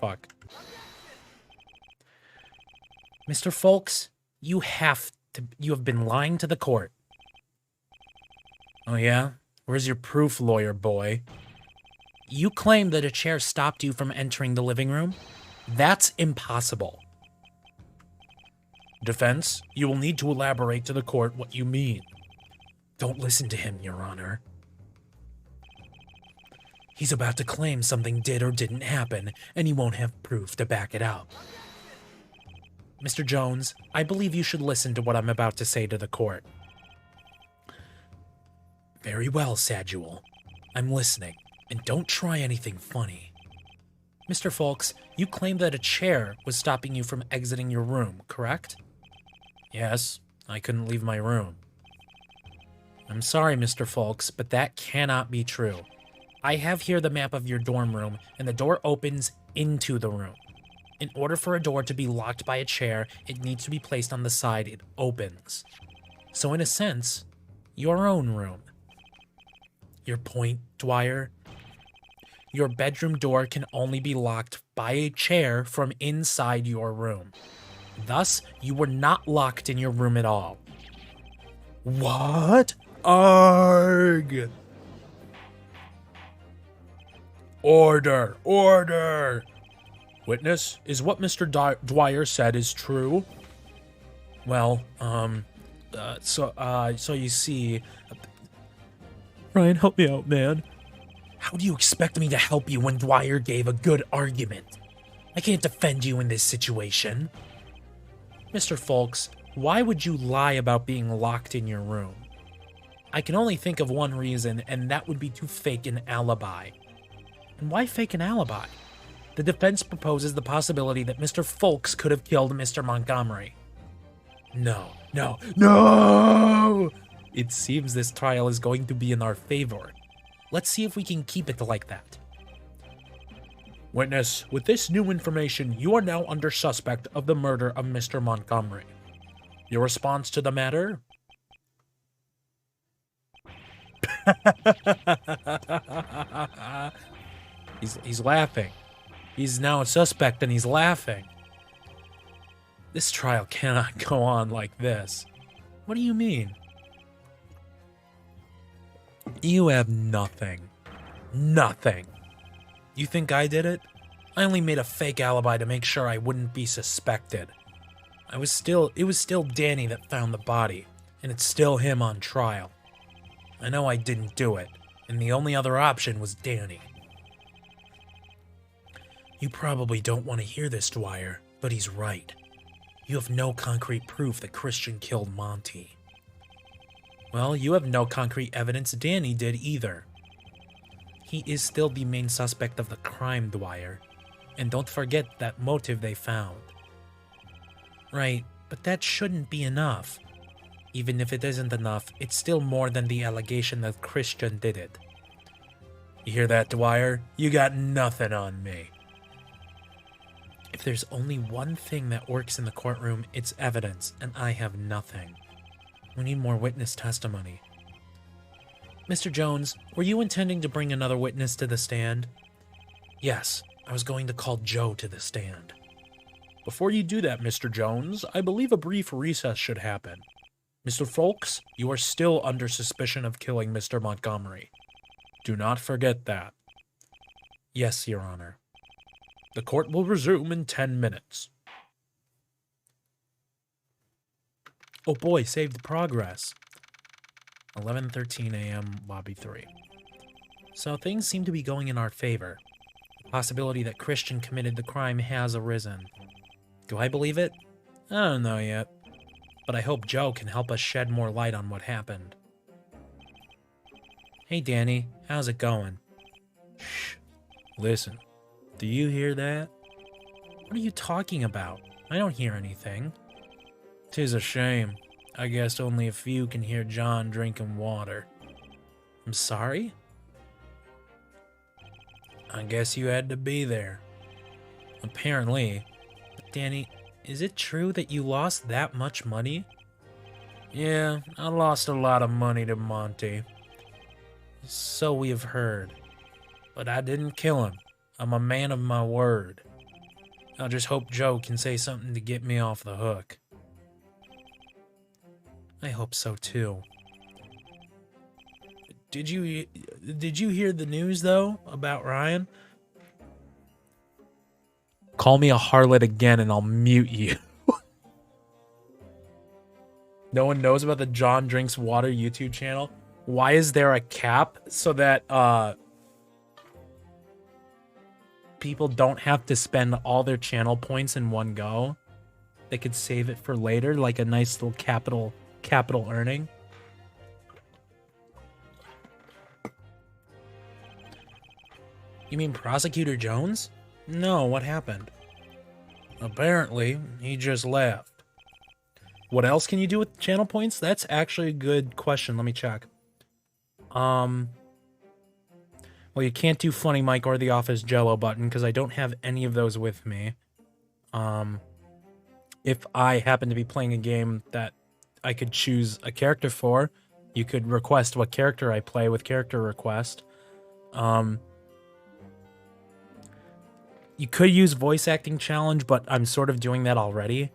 Fuck. Mr. Folks, you have been lying to the court. Oh yeah? Where's your proof, lawyer boy? You claim that a chair stopped you from entering the living room? That's impossible. Defense, you will need to elaborate to the court what you mean. Don't listen to him, Your Honor. He's about to claim something did or didn't happen, and he won't have proof to back it up. Mr. Jones, I believe you should listen to what I'm about to say to the court. Very well, Saduel. I'm listening. And don't try anything funny. Mr. Folks, you claim that a chair was stopping you from exiting your room, correct? Yes, I couldn't leave my room. I'm sorry, Mr. Folks, but that cannot be true. I have here the map of your dorm room, and the door opens into the room. In order for a door to be locked by a chair, it needs to be placed on the side it opens. So in a sense, your own room. Your point, Dwyer? Your bedroom door can only be locked by a chair from inside your room. Thus, you were not locked in your room at all. What? Arg! Order! Order! Witness, is what Mr. Dwyer said is true? Well, so you see... Ryan, help me out, man. How do you expect me to help you when Dwyer gave a good argument? I can't defend you in this situation. Mr. Folks, why would you lie about being locked in your room? I can only think of one reason, and that would be to fake an alibi. And why fake an alibi? The defense proposes the possibility that Mr. Folks could have killed Mr. Montgomery. No. It seems this trial is going to be in our favor. Let's see if we can keep it like that. Witness, with this new information, you are now under suspect of the murder of Mr. Montgomery. Your response to the matter? He's laughing. He's now a suspect and he's laughing. This trial cannot go on like this. What do you mean? You have nothing. Nothing. You think I did it? I only made a fake alibi to make sure I wouldn't be suspected. It was still Danny that found the body, and it's still him on trial. I know I didn't do it, and the only other option was Danny. You probably don't want to hear this, Dwyer, but he's right. You have no concrete proof that Christian killed Monty. Well, you have no concrete evidence Danny did either. He is still the main suspect of the crime, Dwyer. And don't forget that motive they found. Right, but that shouldn't be enough. Even if it isn't enough, it's still more than the allegation that Christian did it. You hear that, Dwyer? You got nothing on me. If there's only one thing that works in the courtroom, it's evidence, and I have nothing. We need more witness testimony. Mr. Jones, were you intending to bring another witness to the stand? Yes, I was going to call Joe to the stand. Before you do that, Mr. Jones, I believe a brief recess should happen. Mr. Folks, you are still under suspicion of killing Mr. Montgomery. Do not forget that. Yes, Your Honor. The court will resume in 10 minutes. Oh boy, saved progress. 11:13 a.m., Lobby 3. So things seem to be going in our favor. The possibility that Christian committed the crime has arisen. Do I believe it? I don't know yet. But I hope Joe can help us shed more light on what happened. Hey Danny, how's it going? Shh. Listen, do you hear that? What are you talking about? I don't hear anything. 'Tis a shame. I guess only a few can hear John drinking water. I'm sorry? I guess you had to be there. Apparently. Danny, is it true that you lost that much money? Yeah, I lost a lot of money to Monty. So we have heard. But I didn't kill him. I'm a man of my word. I'll just hope Joe can say something to get me off the hook. I hope so too. Did you hear the news though about Ryan? Call me a harlot again and I'll mute you. No one knows about the John Drinks Water YouTube channel? Why is there a cap so that people don't have to spend all their channel points in one go? They could save it for later, like a nice little capital earning. You mean Prosecutor Jones? No, what happened? Apparently, he just left. What else can you do with channel points? That's actually a good question. Let me check. Well, you can't do Funny Mike or the Office Jello button because I don't have any of those with me. If I happen to be playing a game that I could choose a character for, you could request what character I play with character request. You could use voice acting challenge, but I'm sort of doing that already.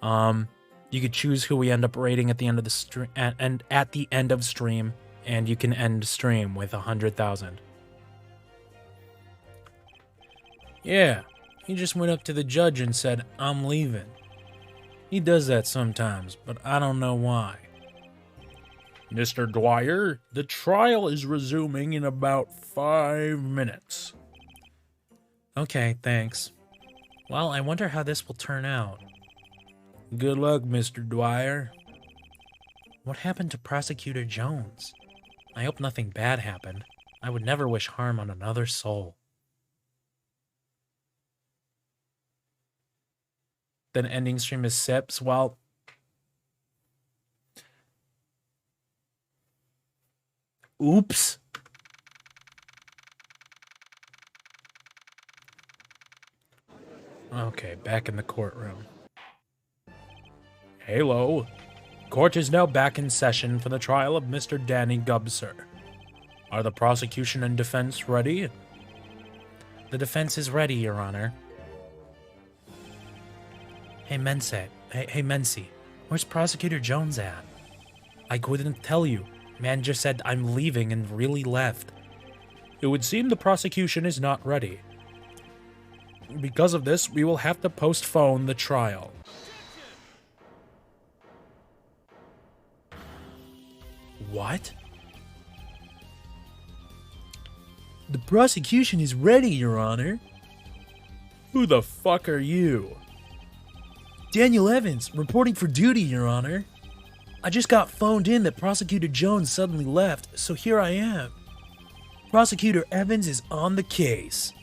You could choose who we end up rating at the end of the stream, and at the end of stream, and you can end stream with 100,000. Yeah, he just went up to the judge and said, "I'm leaving." He does that sometimes, but I don't know why. Mr. Dwyer, the trial is resuming in about 5 minutes. Okay, thanks. Well, I wonder how this will turn out. Good luck, Mr. Dwyer. What happened to Prosecutor Jones? I hope nothing bad happened. I would never wish harm on another soul. Then ending stream is Sips. Well, oops. Okay, back in the courtroom. Hello. Court is now back in session for the trial of Mr. Danny Gubser. Are the prosecution and defense ready? The defense is ready, Your Honor. Hey, Mency, where's Prosecutor Jones at? I couldn't tell you. Man just said I'm leaving and really left. It would seem the prosecution is not ready. Because of this, we will have to postpone the trial. What? The prosecution is ready, Your Honor. Who the fuck are you? Daniel Evans, reporting for duty, Your Honor. I just got phoned in that Prosecutor Jones suddenly left, so here I am. Prosecutor Evans is on the case.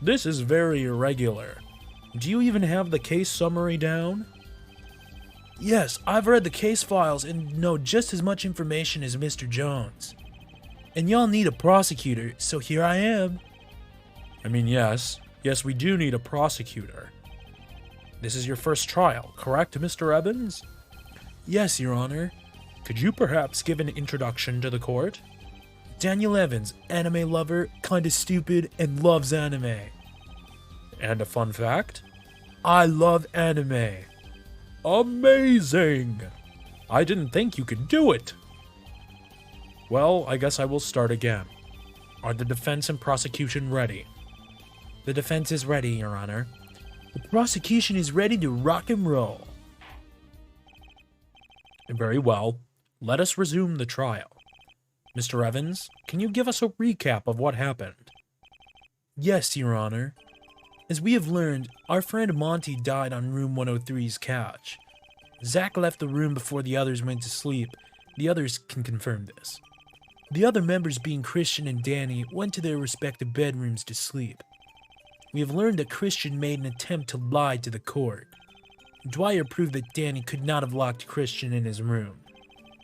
This is very irregular. Do you even have the case summary down? Yes, I've read the case files and know just as much information as Mr. Jones. And y'all need a prosecutor, so here I am. I mean, yes, we do need a prosecutor. This is your first trial, correct, Mr. Evans? Yes, Your Honor. Could you perhaps give an introduction to the court? Daniel Evans, anime lover, kinda stupid, and loves anime. And a fun fact? I love anime. Amazing! I didn't think you could do it. Well, I guess I will start again. Are the defense and prosecution ready? The defense is ready, Your Honor. The prosecution is ready to rock and roll. Very well. Let us resume the trial. Mr. Evans, can you give us a recap of what happened? Yes, Your Honor. As we have learned, our friend Monty died on room 103's couch. Zach left the room before the others went to sleep. The others can confirm this. The other members, being Christian and Danny, went to their respective bedrooms to sleep. We have learned that Christian made an attempt to lie to the court. Dwyer proved that Danny could not have locked Christian in his room.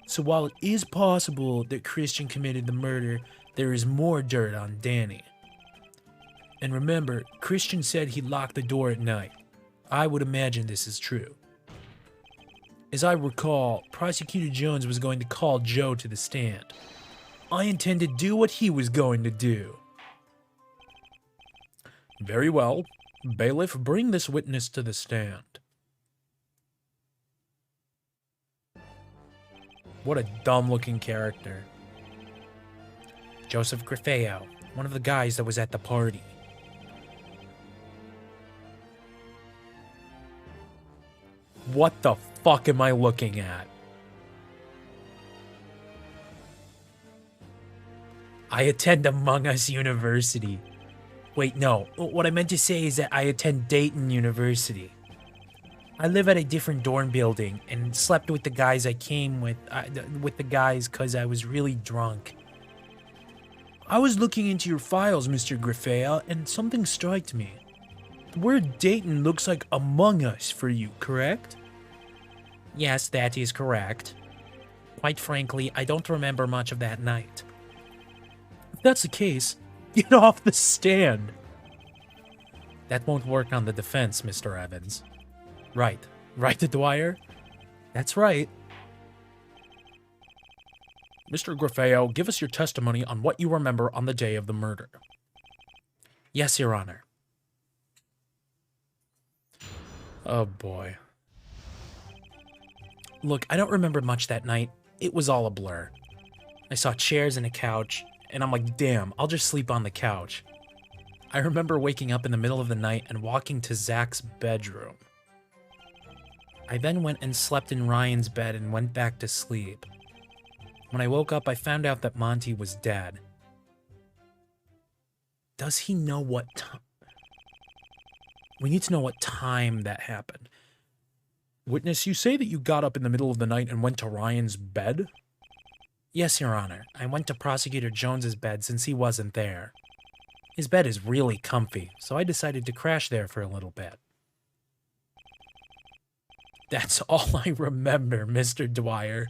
So while it is possible that Christian committed the murder, there is more dirt on Danny. And remember, Christian said he locked the door at night. I would imagine this is true. As I recall, Prosecutor Jones was going to call Joe to the stand. I intend to do what he was going to do. Very well. Bailiff, bring this witness to the stand. What a dumb-looking character. Joseph Grafeo, one of the guys that was at the party. What the fuck am I looking at? I attend Among Us University. Wait, no. What I meant to say is that I attend Dayton University. I live at a different dorm building and slept with the guys I came with the guys because I was really drunk. I was looking into your files, Mr. Grafea, and something struck me. The word Dayton looks like Among Us for you, correct? Yes, that is correct. Quite frankly, I don't remember much of that night. If that's the case, get off the stand. That won't work on the defense, Mr. Evans. Right. Right, Dwyer? That's right. Mr. Grafeo, give us your testimony on what you remember on the day of the murder. Yes, Your Honor. Oh boy. Look, I don't remember much that night. It was all a blur. I saw chairs and a couch, and I'm like, damn, I'll just sleep on the couch. I remember waking up in the middle of the night and walking to Zach's bedroom. I then went and slept in Ryan's bed and went back to sleep. When I woke up, I found out that Monty was dead. Does he know what time? We need to know what time that happened. Witness, you say that you got up in the middle of the night and went to Ryan's bed? Yes, Your Honor. I went to Prosecutor Jones's bed since he wasn't there. His bed is really comfy, so I decided to crash there for a little bit. That's all I remember, Mr. Dwyer.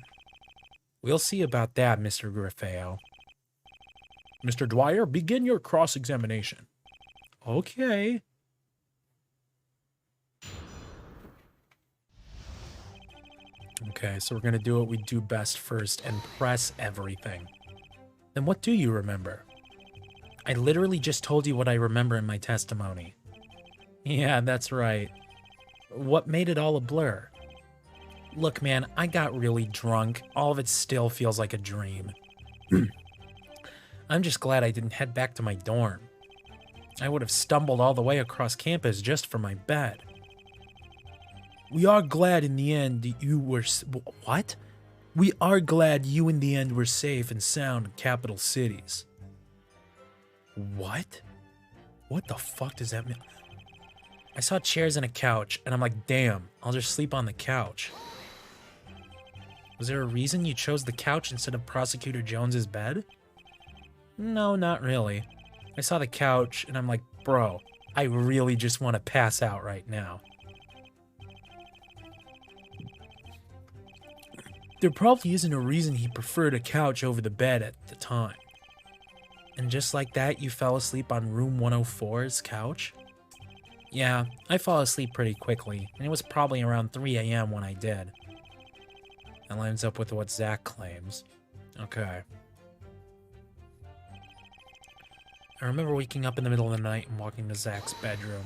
We'll see about that, Mr. Grafeo. Mr. Dwyer, begin your cross-examination. Okay. Okay, so we're going to do what we do best first and press everything. Then what do you remember? I literally just told you what I remember in my testimony. Yeah, that's right. What made it all a blur? Look, man, I got really drunk. All of it still feels like a dream. I'm just glad I didn't head back to my dorm. I would have stumbled all the way across campus just for my bed. We are glad in the end that you were... What? We are glad you in the end were safe and sound in capital cities. What? What the fuck does that mean? I saw chairs and a couch, and I'm like, damn, I'll just sleep on the couch. Was there a reason you chose the couch instead of Prosecutor Jones's bed? No, not really. I saw the couch, and I'm like, bro, I really just want to pass out right now. There probably isn't a reason he preferred a couch over the bed at the time. And just like that, you fell asleep on room 104's couch? Yeah, I fall asleep pretty quickly, and it was probably around 3 a.m. when I did. That lines up with what Zach claims. Okay. I remember waking up in the middle of the night and walking to Zach's bedroom.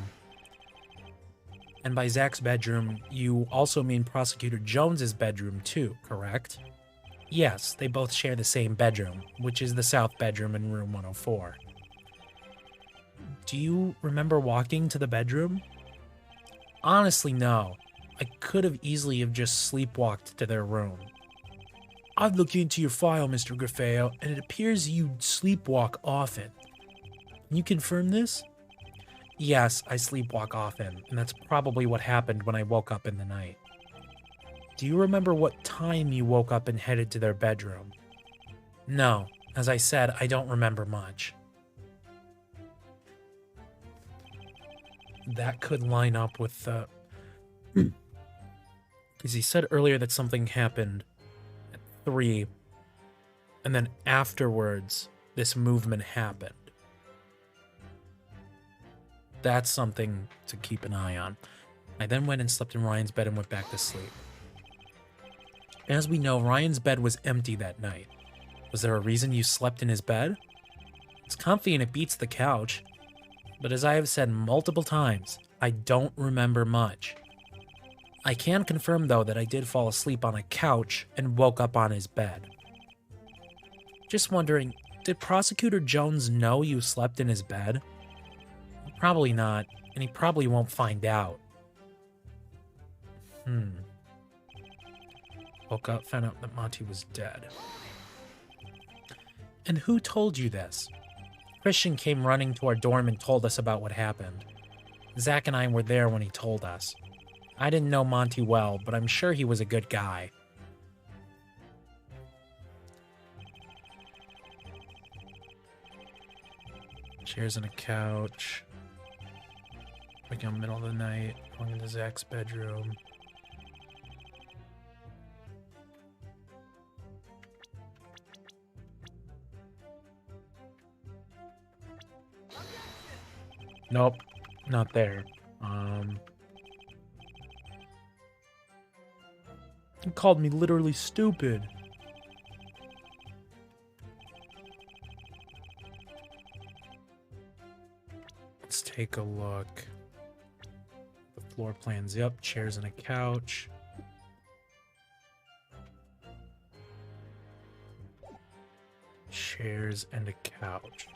And by Zach's bedroom, you also mean Prosecutor Jones's bedroom too, correct? Yes, they both share the same bedroom, which is the south bedroom in room 104. Do you remember walking to the bedroom? Honestly, no. I could have easily have just sleepwalked to their room. I've looked into your file, Mr. Grafeo, and it appears you sleepwalk often. Can you confirm this? Yes, I sleepwalk often, and that's probably what happened when I woke up in the night. Do you remember what time you woke up and headed to their bedroom? No, as I said, I don't remember much. That could line up with the... Because he said earlier that something happened at 3, and then afterwards, this movement happened. That's something to keep an eye on. I then went and slept in Ryan's bed and went back to sleep. As we know, Ryan's bed was empty that night. Was there a reason you slept in his bed? It's comfy and it beats the couch. But as I have said multiple times, I don't remember much. I can confirm, though, that I did fall asleep on a couch and woke up on his bed. Just wondering, did Prosecutor Jones know you slept in his bed? Probably not, and he probably won't find out. Woke up, found out that Monty was dead. And who told you this? Christian came running to our dorm and told us about what happened. Zach and I were there when he told us. I didn't know Monty well, but I'm sure he was a good guy. Chairs and a couch. Waking up in the middle of the night, going into Zach's bedroom. Nope, not there. He called me literally stupid. Let's take a look. The floor plan's up, chairs and a couch. Chairs and a couch.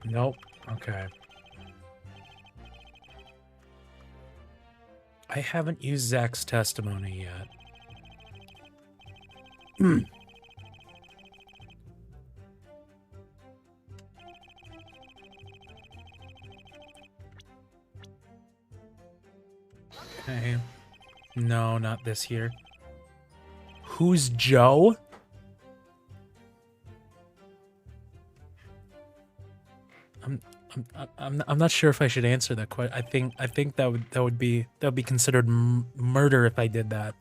Nope. Okay. I haven't used Zach's testimony yet. Okay. No, not this here. Who's Joe? I'm not sure if I should answer that question. I think that would be considered murder if I did that.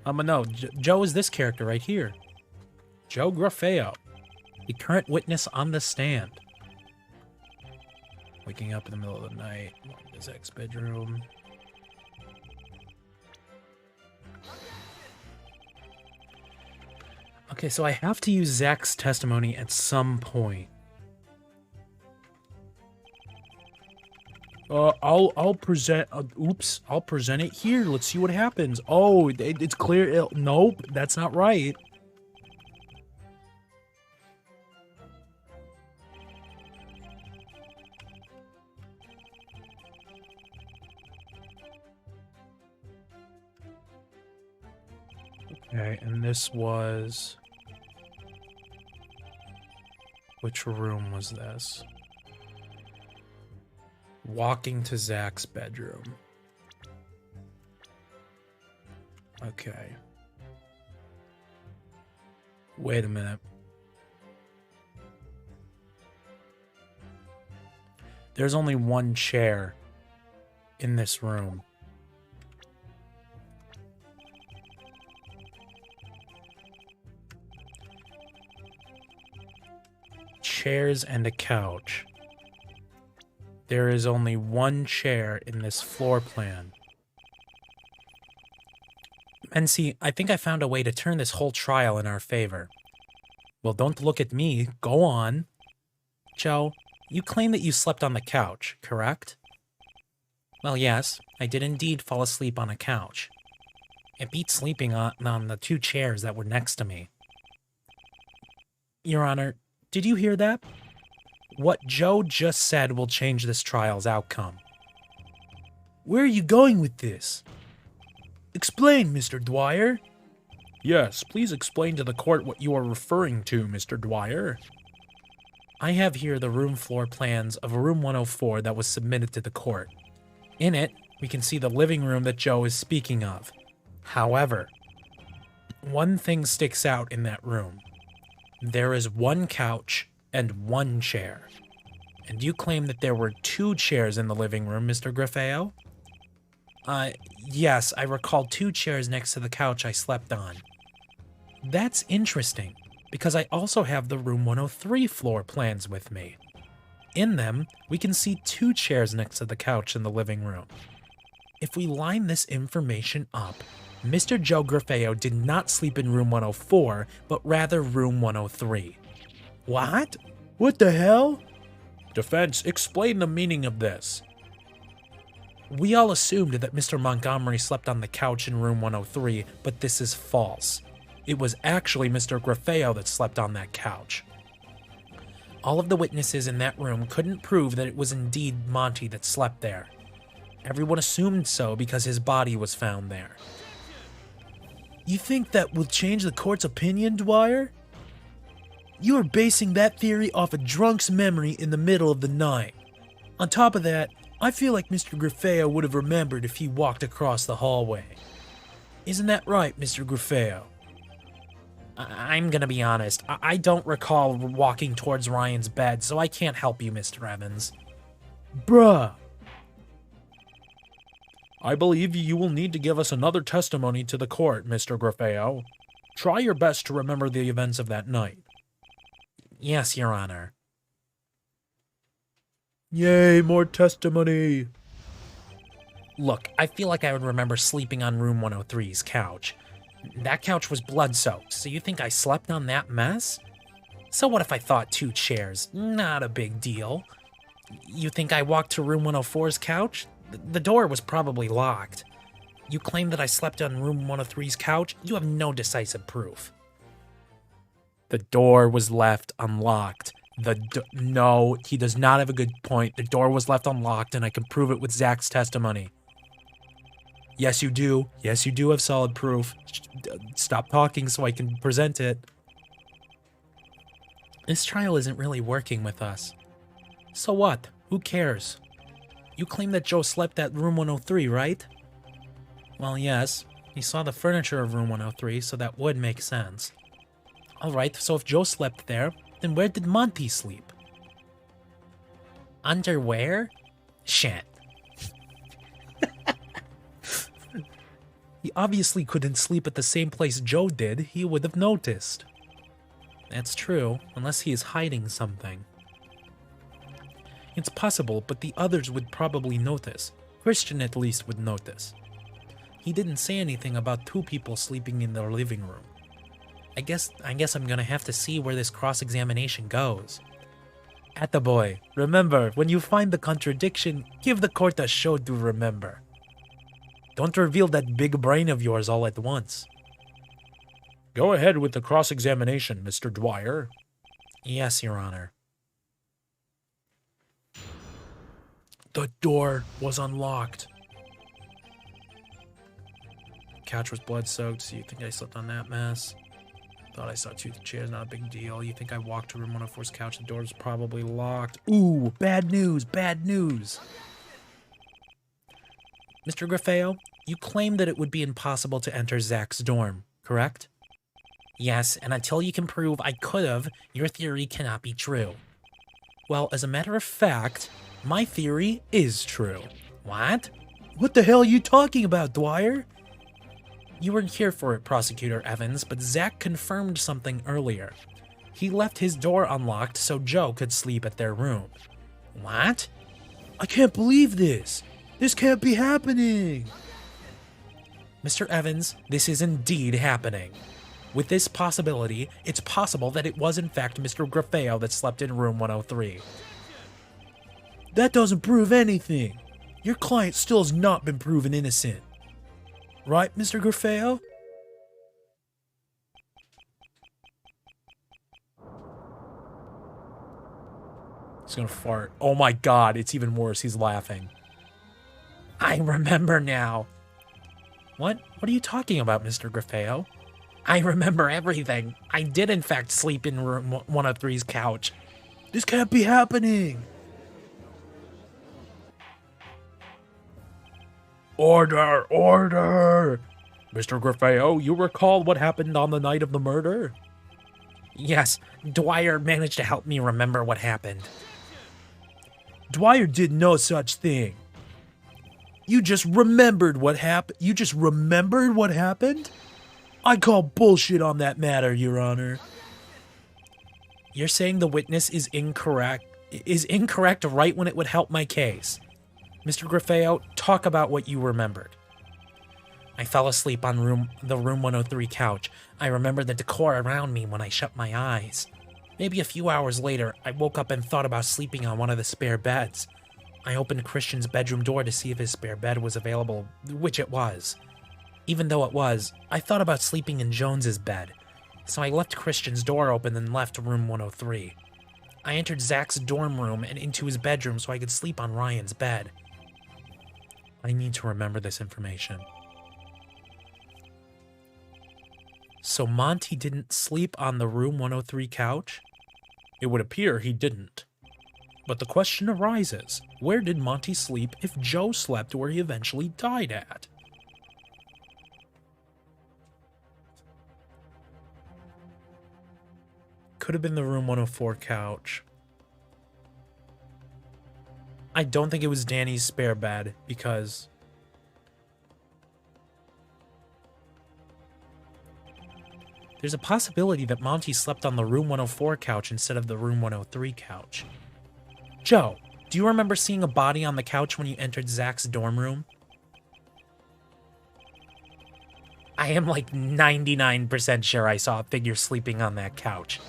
No, Joe is this character right here. Joe Grafeo, the current witness on the stand. Waking up in the middle of the night, walking to Zach's bedroom. Okay, so I have to use Zach's testimony at some point. I'll present. Oops, I'll present it here. Let's see what happens. Oh, it's clear. Nope, that's not right. Okay, and this was... Which room was this? Walking to Zach's bedroom. Okay. Wait a minute. There's only one chair in this room. Chairs and a couch. There is only one chair in this floor plan. Mency, I think I found a way to turn this whole trial in our favor. Well, don't look at me. Go on. Joe, you claim that you slept on the couch, correct? Well, yes, I did indeed fall asleep on a couch. It beat sleeping on the two chairs that were next to me. Your Honor, did you hear that? What Joe just said will change this trial's outcome. Where are you going with this? Explain, Mr. Dwyer. Yes, please explain to the court what you are referring to, Mr. Dwyer. I have here the room floor plans of room 104 that was submitted to the court. In it, we can see the living room that Joe is speaking of. However, one thing sticks out in that room. There is one couch and one chair. And you claim that there were two chairs in the living room, Mr. Grafeo? Yes, I recall two chairs next to the couch I slept on. That's interesting, because I also have the room 103 floor plans with me. In them, we can see two chairs next to the couch in the living room. If we line this information up, Mr. Joe Grafeo did not sleep in room 104, but rather room 103. What? What the hell? Defense, explain the meaning of this. We all assumed that Mr. Montgomery slept on the couch in room 103, but this is false. It was actually Mr. Grafeo that slept on that couch. All of the witnesses in that room couldn't prove that it was indeed Monty that slept there. Everyone assumed so because his body was found there. You think that will change the court's opinion, Dwyer? You are basing that theory off a drunk's memory in the middle of the night. On top of that, I feel like Mr. Grafeo would have remembered if he walked across the hallway. Isn't that right, Mr. Grafeo? I'm gonna be honest. I don't recall walking towards Ryan's bed, so I can't help you, Mr. Evans. Bruh. I believe you will need to give us another testimony to the court, Mr. Grafeo. Try your best to remember the events of that night. Yes, Your Honor. Yay, more testimony. Look, I feel like I would remember sleeping on room 103's couch. That couch was blood-soaked, so you think I slept on that mess? So what if I thought two chairs? Not a big deal. You think I walked to room 104's couch? The door was probably locked. You claim that I slept on room 103's couch? You have no decisive proof. The door was left unlocked. No, he does not have a good point. The door was left unlocked, and I can prove it with Zach's testimony. Yes, you do. Yes, you do have solid proof. Stop talking so I can present it. This trial isn't really working with us. So what? Who cares? You claim that Joe slept at room 103, right? Well, yes. He saw the furniture of room 103, so that would make sense. Alright, so if Joe slept there, then where did Monty sleep? Underwear? Shit. He obviously couldn't sleep at the same place Joe did. He would have noticed. That's true, unless he is hiding something. It's possible, but the others would probably notice. Christian at least would notice. He didn't say anything about two people sleeping in their living room. I guess I'm gonna have to see where this cross-examination goes. Attaboy, remember, when you find the contradiction, give the court a show to remember. Don't reveal that big brain of yours all at once. Go ahead with the cross-examination, Mr. Dwyer. Yes, Your Honor. The door was unlocked. Couch was blood-soaked, so you think I slept on that mess? Thought I saw two chairs, not a big deal. You think I walked to room 104's couch, the door was probably locked. Ooh, bad news, bad news. Mr. Grafeo, you claim that it would be impossible to enter Zach's dorm, correct? Yes, and until you can prove I could have, your theory cannot be true. Well, as a matter of fact, my theory is true. What? What the hell are you talking about, Dwyer? You weren't here for it, Prosecutor Evans, but Zach confirmed something earlier. He left his door unlocked so Joe could sleep at their room. What? I can't believe this. This can't be happening. Mr. Evans, this is indeed happening. With this possibility, it's possible that it was in fact Mr. Grafeo that slept in room 103. That doesn't prove anything. Your client still has not been proven innocent. Right, Mr. Grafeo? He's gonna fart. Oh my god, it's even worse. He's laughing. I remember now. What? What are you talking about, Mr. Grafeo? I remember everything. I did in fact sleep in room 103's couch. This can't be happening. Order! Order! Mr. Grafeo, you recall what happened on the night of the murder? Yes, Dwyer managed to help me remember what happened. Dwyer did no such thing. You just remembered what happened? You just remembered what happened? I call bullshit on that matter, Your Honor. You're saying the witness is incorrect right when it would help my case. Mr. Grafeo, talk about what you remembered. I fell asleep on the room 103 couch. I remember the decor around me when I shut my eyes. Maybe a few hours later, I woke up and thought about sleeping on one of the spare beds. I opened Christian's bedroom door to see if his spare bed was available, which it was. Even though it was, I thought about sleeping in Jones's bed. So I left Christian's door open and left room 103. I entered Zach's dorm room and into his bedroom so I could sleep on Ryan's bed. I need to remember this information. So Monty didn't sleep on the room 103 couch? It would appear he didn't. But the question arises, where did Monty sleep if Joe slept where he eventually died at? Could have been the room 104 couch. I don't think it was Danny's spare bed because there's a possibility that Monty slept on the room 104 couch instead of the room 103 couch. Joe, do you remember seeing a body on the couch when you entered Zach's dorm room? I am like 99% sure I saw a figure sleeping on that couch.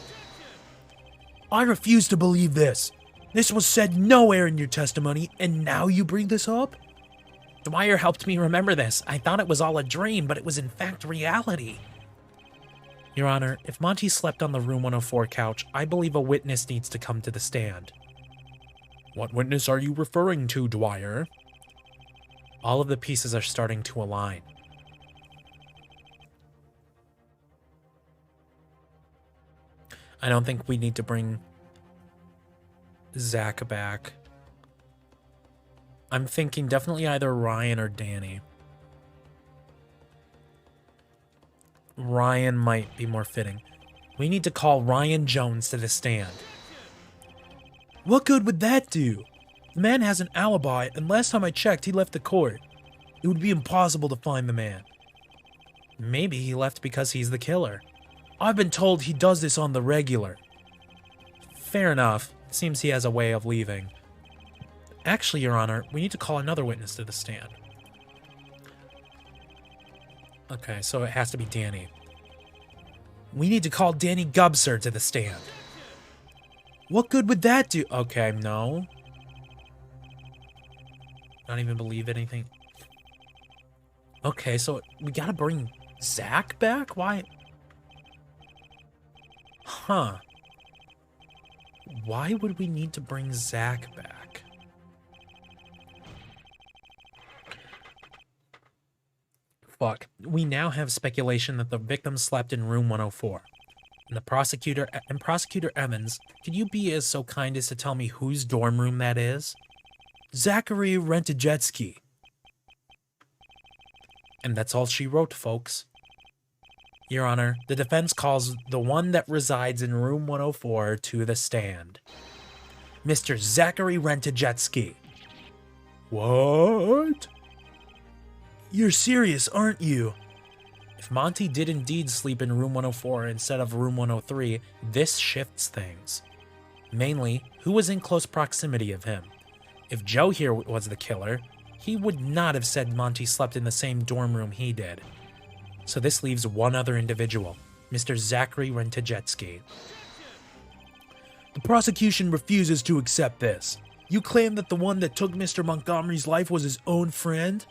I refuse to believe this. This was said nowhere in your testimony, and now you bring this up? Dwyer helped me remember this. I thought it was all a dream, but it was in fact reality. Your Honor, if Monty slept on the room 104 couch, I believe a witness needs to come to the stand. What witness are you referring to, Dwyer? All of the pieces are starting to align. I don't think we need to bring Zach back. I'm thinking definitely either Ryan or Danny. Ryan might be more fitting. We need to call Ryan Jones to the stand. What good would that do? The man has an alibi, and last time I checked, he left the court. It would be impossible to find the man. Maybe he left because he's the killer. I've been told he does this on the regular. Fair enough. It seems he has a way of leaving. Actually, Your Honor, we need to call another witness to the stand. Okay, so it has to be Danny. We need to call Danny Gubser to the stand. What good would that do? Okay, no. Not even believe anything. Okay, so we gotta bring Zach back? Why? Huh. Why would we need to bring Zach back? Fuck. We now have speculation that the victim slept in room 104. And Prosecutor Evans, could you be so kind as to tell me whose dorm room that is? Zachary Rentajetsky. And that's all she wrote, folks. Your Honor, the defense calls the one that resides in room 104 to the stand. Mr. Zachary Rentajetsky. What? You're serious, aren't you? If Monty did indeed sleep in room 104 instead of room 103, this shifts things. Mainly, who was in close proximity of him? If Joe here was the killer, he would not have said Monty slept in the same dorm room he did. So this leaves one other individual, Mr. Zachary Rentajetsky. The prosecution refuses to accept this. You claim that the one that took Mr. Montgomery's life was his own friend?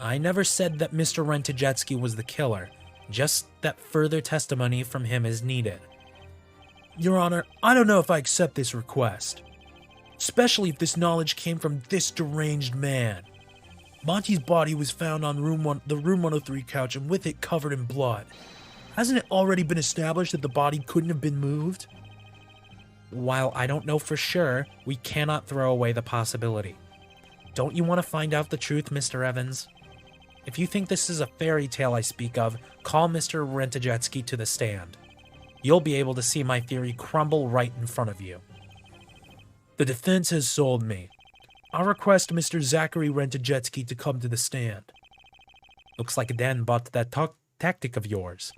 I never said that Mr. Rentajetsky was the killer, just that further testimony from him is needed. Your Honor, I don't know if I accept this request. Especially if this knowledge came from this deranged man. Monty's body was found on the room 103 couch and with it covered in blood. Hasn't it already been established that the body couldn't have been moved? While I don't know for sure, we cannot throw away the possibility. Don't you want to find out the truth, Mr. Evans? If you think this is a fairy tale I speak of, call Mr. Rentajetsky to the stand. You'll be able to see my theory crumble right in front of you. The defense has sold me. I request Mr. Zachary Rentajetsky to come to the stand. Looks like Dan bought that tactic of yours.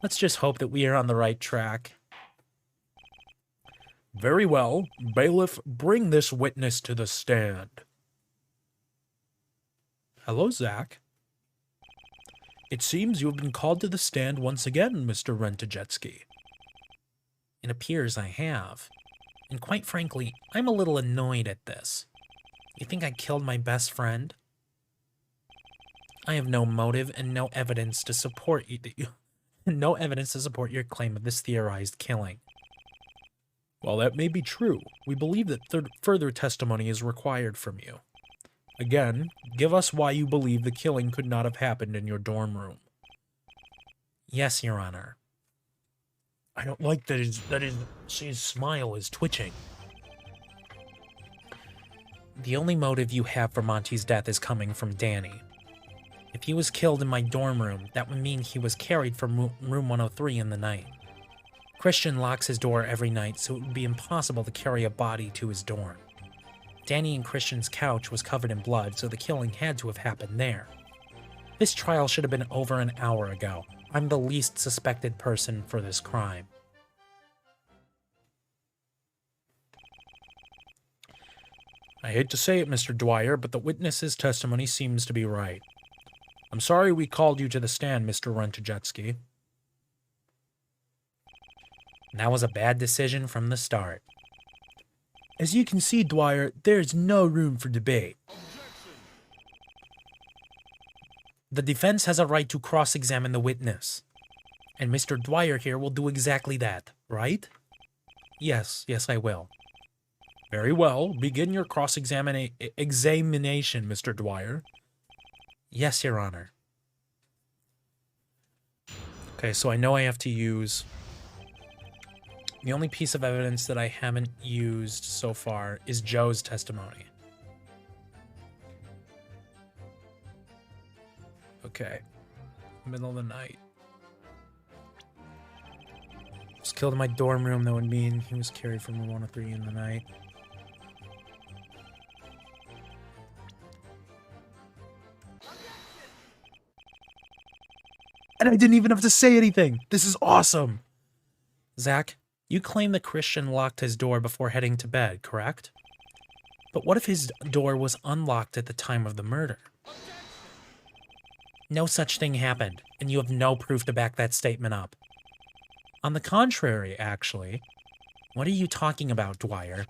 Let's just hope that we are on the right track. Very well. Bailiff, bring this witness to the stand. Hello, Zach. It seems you have been called to the stand once again, Mr. Rentajetsky. It appears I have. And quite frankly, I'm a little annoyed at this. You think I killed my best friend? I have no motive and no evidence to support you. No evidence to support your claim of this theorized killing. While that may be true, we believe that further testimony is required from you. Again, give us why you believe the killing could not have happened in your dorm room. Yes, Your Honor. I don't like that his smile is twitching. The only motive you have for Monty's death is coming from Danny. If he was killed in my dorm room, that would mean he was carried from room 103 in the night. Christian locks his door every night, so it would be impossible to carry a body to his dorm. Danny and Christian's couch was covered in blood, so the killing had to have happened there. This trial should have been over an hour ago. I'm the least suspected person for this crime. I hate to say it, Mr. Dwyer, but the witness's testimony seems to be right. I'm sorry we called you to the stand, Mr. Rentajetsky. That was a bad decision from the start. As you can see, Dwyer, there's no room for debate. The defense has a right to cross-examine the witness. And Mr. Dwyer here will do exactly that, right? Yes, I will. Very well. Begin your cross-examination, Mr. Dwyer. Yes, Your Honor. Okay, so I know I have to use... The only piece of evidence that I haven't used so far is Joe's testimony. Okay. Middle of the night. Was killed in my dorm room, that would mean he was carried from room 103 in the night. And I didn't even have to say anything. This is awesome. Zach, you claim that Christian locked his door before heading to bed, correct? But what if his door was unlocked at the time of the murder? No such thing happened, and you have no proof to back that statement up. On the contrary, actually. What are you talking about, Dwyer?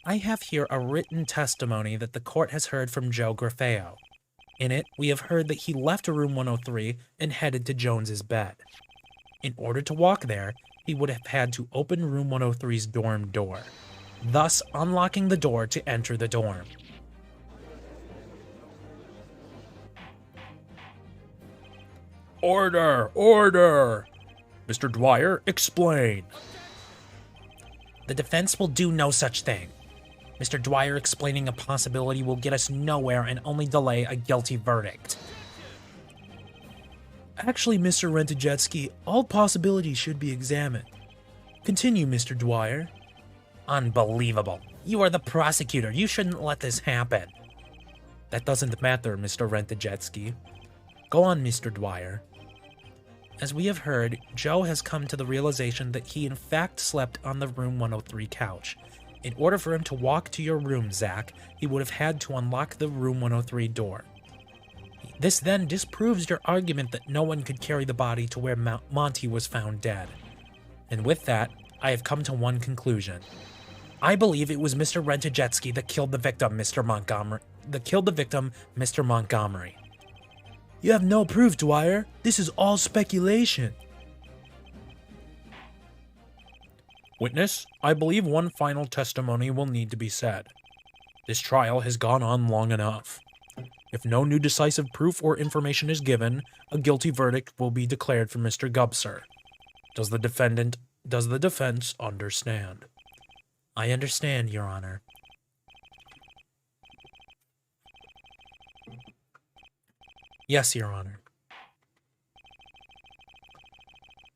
I have here a written testimony that the court has heard from Joe Grafeo. In it, we have heard that he left room 103 and headed to Jones's bed. In order to walk there, he would have had to open room 103's dorm door, thus unlocking the door to enter the dorm. Order! Order! Mr. Dwyer, explain. The defense will do no such thing. Mr. Dwyer explaining a possibility will get us nowhere and only delay a guilty verdict. Actually, Mr. Rentajetsky, all possibilities should be examined. Continue, Mr. Dwyer. Unbelievable. You are the prosecutor. You shouldn't let this happen. That doesn't matter, Mr. Rent-A-Jet-Ski. Go on, Mr. Dwyer. As we have heard, Joe has come to the realization that he in fact slept on the room 103 couch. In order for him to walk to your room, Zach, he would have had to unlock the room 103 door. This then disproves your argument that no one could carry the body to where Monty was found dead. And with that, I have come to one conclusion. I believe it was Mr. Rent-A-Jet-Ski that killed the victim, Mr. Montgomery. You have no proof, Dwyer. This is all speculation. Witness, I believe one final testimony will need to be said. This trial has gone on long enough. If no new decisive proof or information is given, a guilty verdict will be declared for Mr. Gubser. Does the defense understand? I understand, Your Honor. Yes, Your Honor.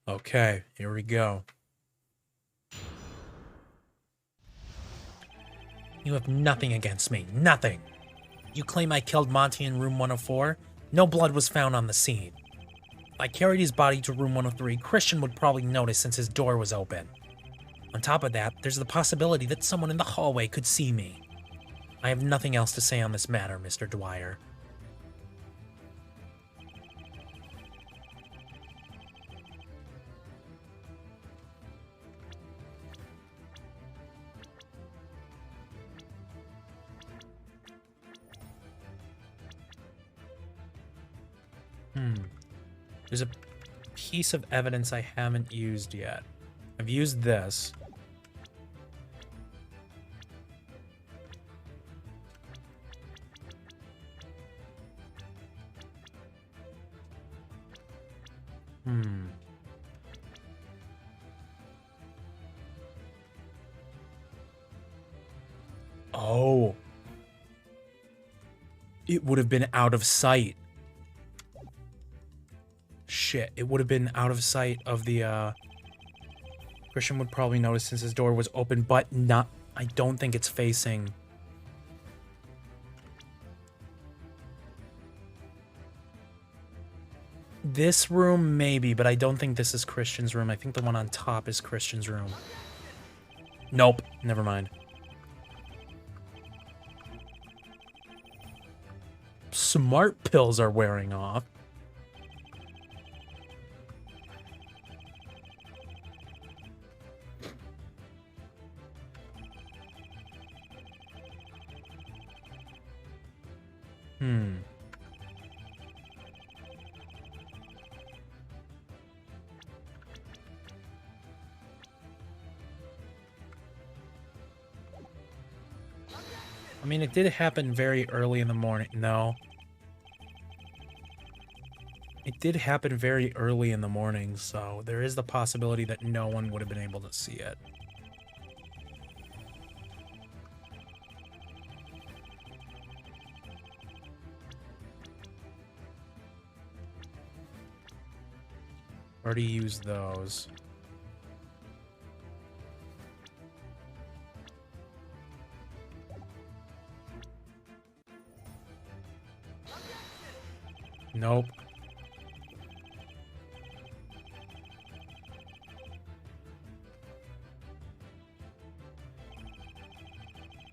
Okay, here we go. You have nothing against me. Nothing. You claim I killed Monty in room 104? No blood was found on the scene. If I carried his body to room 103, Christian would probably notice since his door was open. On top of that, there's the possibility that someone in the hallway could see me. I have nothing else to say on this matter, Mr. Dwyer. There's a piece of evidence I haven't used yet. I've used this. Oh. It would have been out of sight. Shit, it would have been out of sight of the, Christian would probably notice since his door was open, but not... I don't think it's facing... This room, maybe, but I don't think this is Christian's room. I think the one on top is Christian's room. Nope, never mind. Smart pills are wearing off. I mean, it did happen very early in the morning. No. It did happen very early in the morning, so there is the possibility that no one would have been able to see it. Already used those. Nope.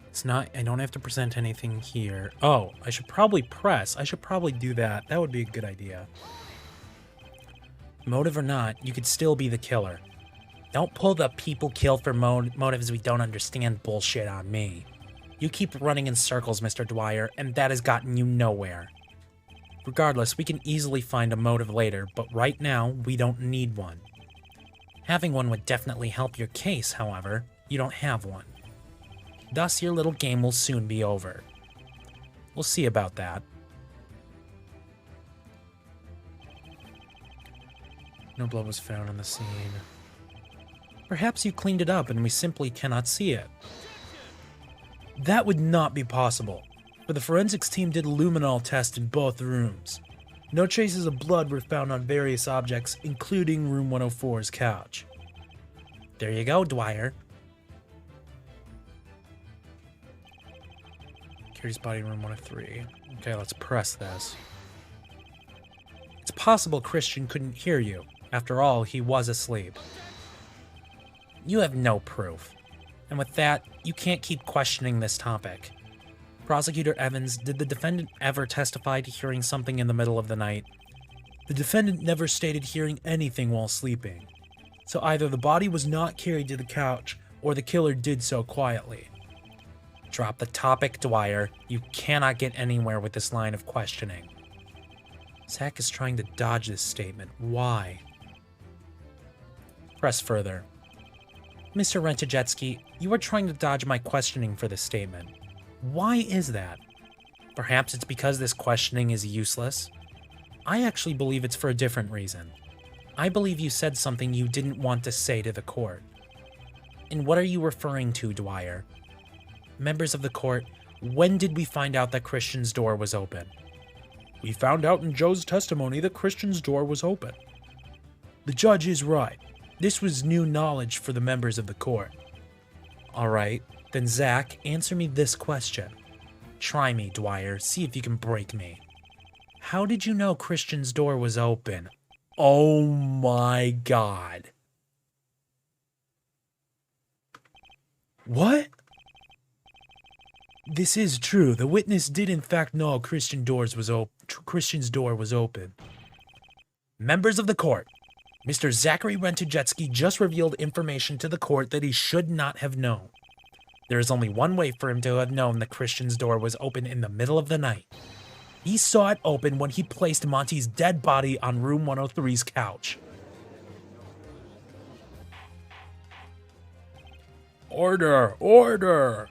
It's not, I don't have to present anything here. Oh, I should probably press. I should probably do that. That would be a good idea. Motive or not, you could still be the killer. Don't pull the people killed for motives we don't understand bullshit on me. You keep running in circles, Mr. Dwyer, and that has gotten you nowhere. Regardless, we can easily find a motive later, but right now, we don't need one. Having one would definitely help your case, however, you don't have one. Thus, your little game will soon be over. We'll see about that. No blood was found on the scene. Perhaps you cleaned it up and we simply cannot see it. That would not be possible, for the forensics team did a luminol test in both rooms. No traces of blood were found on various objects, including room 104's couch. There you go, Dwyer. Curious body room 103. Okay, let's press this. It's possible Christian couldn't hear you. After all, he was asleep. You have no proof. And with that, you can't keep questioning this topic. Prosecutor Evans, did the defendant ever testify to hearing something in the middle of the night? The defendant never stated hearing anything while sleeping. So either the body was not carried to the couch, or the killer did so quietly. Drop the topic, Dwyer. You cannot get anywhere with this line of questioning. Zach is trying to dodge this statement. Why? Press further. Mr. Rentajetsky, you are trying to dodge my questioning for this statement. Why is that? Perhaps it's because this questioning is useless? I actually believe it's for a different reason. I believe you said something you didn't want to say to the court. And what are you referring to, Dwyer? Members of the court, when did we find out that Christian's door was open? We found out in Joe's testimony that Christian's door was open. The judge is right. This was new knowledge for the members of the court. Alright, then Zach, answer me this question. Try me, Dwyer. See if you can break me. How did you know Christian's door was open? Oh my god. What? This is true. The witness did in fact know Christian's door was open. Members of the court, Mr. Zachary Rentajetsky just revealed information to the court that he should not have known. There is only one way for him to have known that Christian's door was open in the middle of the night. He saw it open when he placed Monty's dead body on room 103's couch. Order! Order!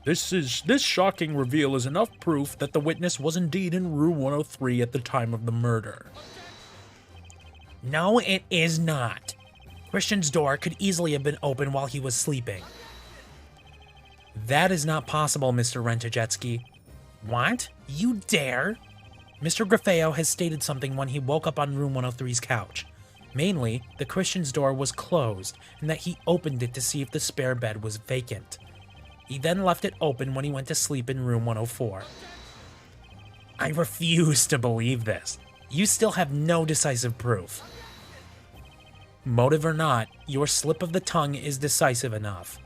This shocking reveal is enough proof that the witness was indeed in room 103 at the time of the murder. No, it is not. Christian's door could easily have been open while he was sleeping. That is not possible, Mr. Rentajetsky. What? You dare? Mr. Grafeo has stated something when he woke up on room 103's couch. Mainly, that Christian's door was closed and that he opened it to see if the spare bed was vacant. He then left it open when he went to sleep in room 104. I refuse to believe this. You still have no decisive proof. Motive or not, your slip of the tongue is decisive enough.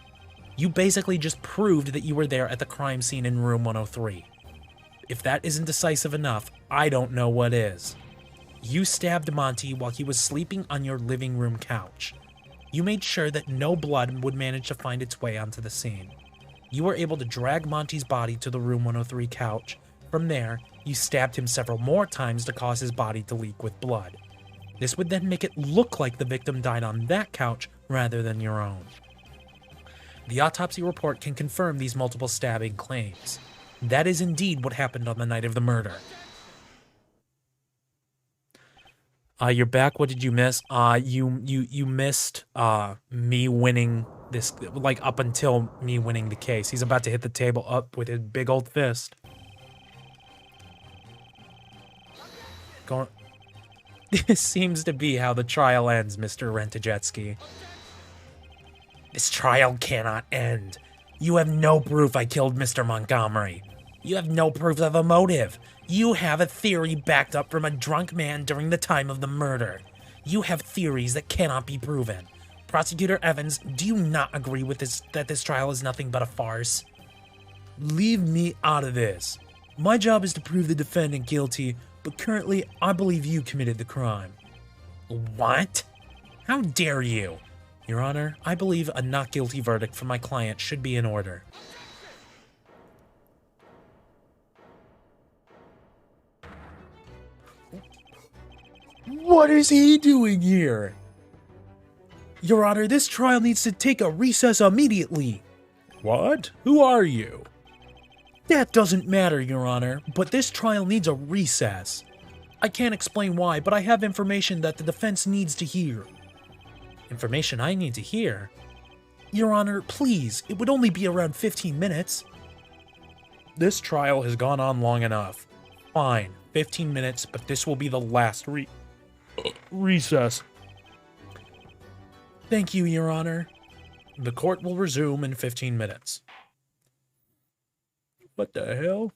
You basically just proved that you were there at the crime scene in room 103. If that isn't decisive enough, I don't know what is. You stabbed Monty while he was sleeping on your living room couch. You made sure that no blood would manage to find its way onto the scene. You were able to drag Monty's body to the room 103 couch. From there, you stabbed him several more times to cause his body to leak with blood. This would then make it look like the victim died on that couch rather than your own. The autopsy report can confirm these multiple stabbing claims. That is indeed what happened on the night of the murder. You're back. What did you miss? You missed me winning this, like up until me winning the case. He's about to hit the table up with his big old fist. This seems to be how the trial ends, Mr. Rentajetsky. This trial cannot end. You have no proof I killed Mr. Montgomery. You have no proof of a motive. You have a theory backed up from a drunk man during the time of the murder. You have theories that cannot be proven. Prosecutor Evans, do you not agree with this, that this trial is nothing but a farce? Leave me out of this. My job is to prove the defendant guilty, but currently I believe you committed the crime. What? How dare you? Your Honor, I believe a not guilty verdict for my client should be in order. What is he doing here? Your Honor, this trial needs to take a recess immediately. What? Who are you? That doesn't matter, Your Honor, but this trial needs a recess. I can't explain why, but I have information that the defense needs to hear. Information I need to hear? Your Honor, please, it would only be around 15 minutes. This trial has gone on long enough. Fine, 15 minutes, but this will be the last recess. Thank you, Your Honor. The court will resume in 15 minutes. What the hell?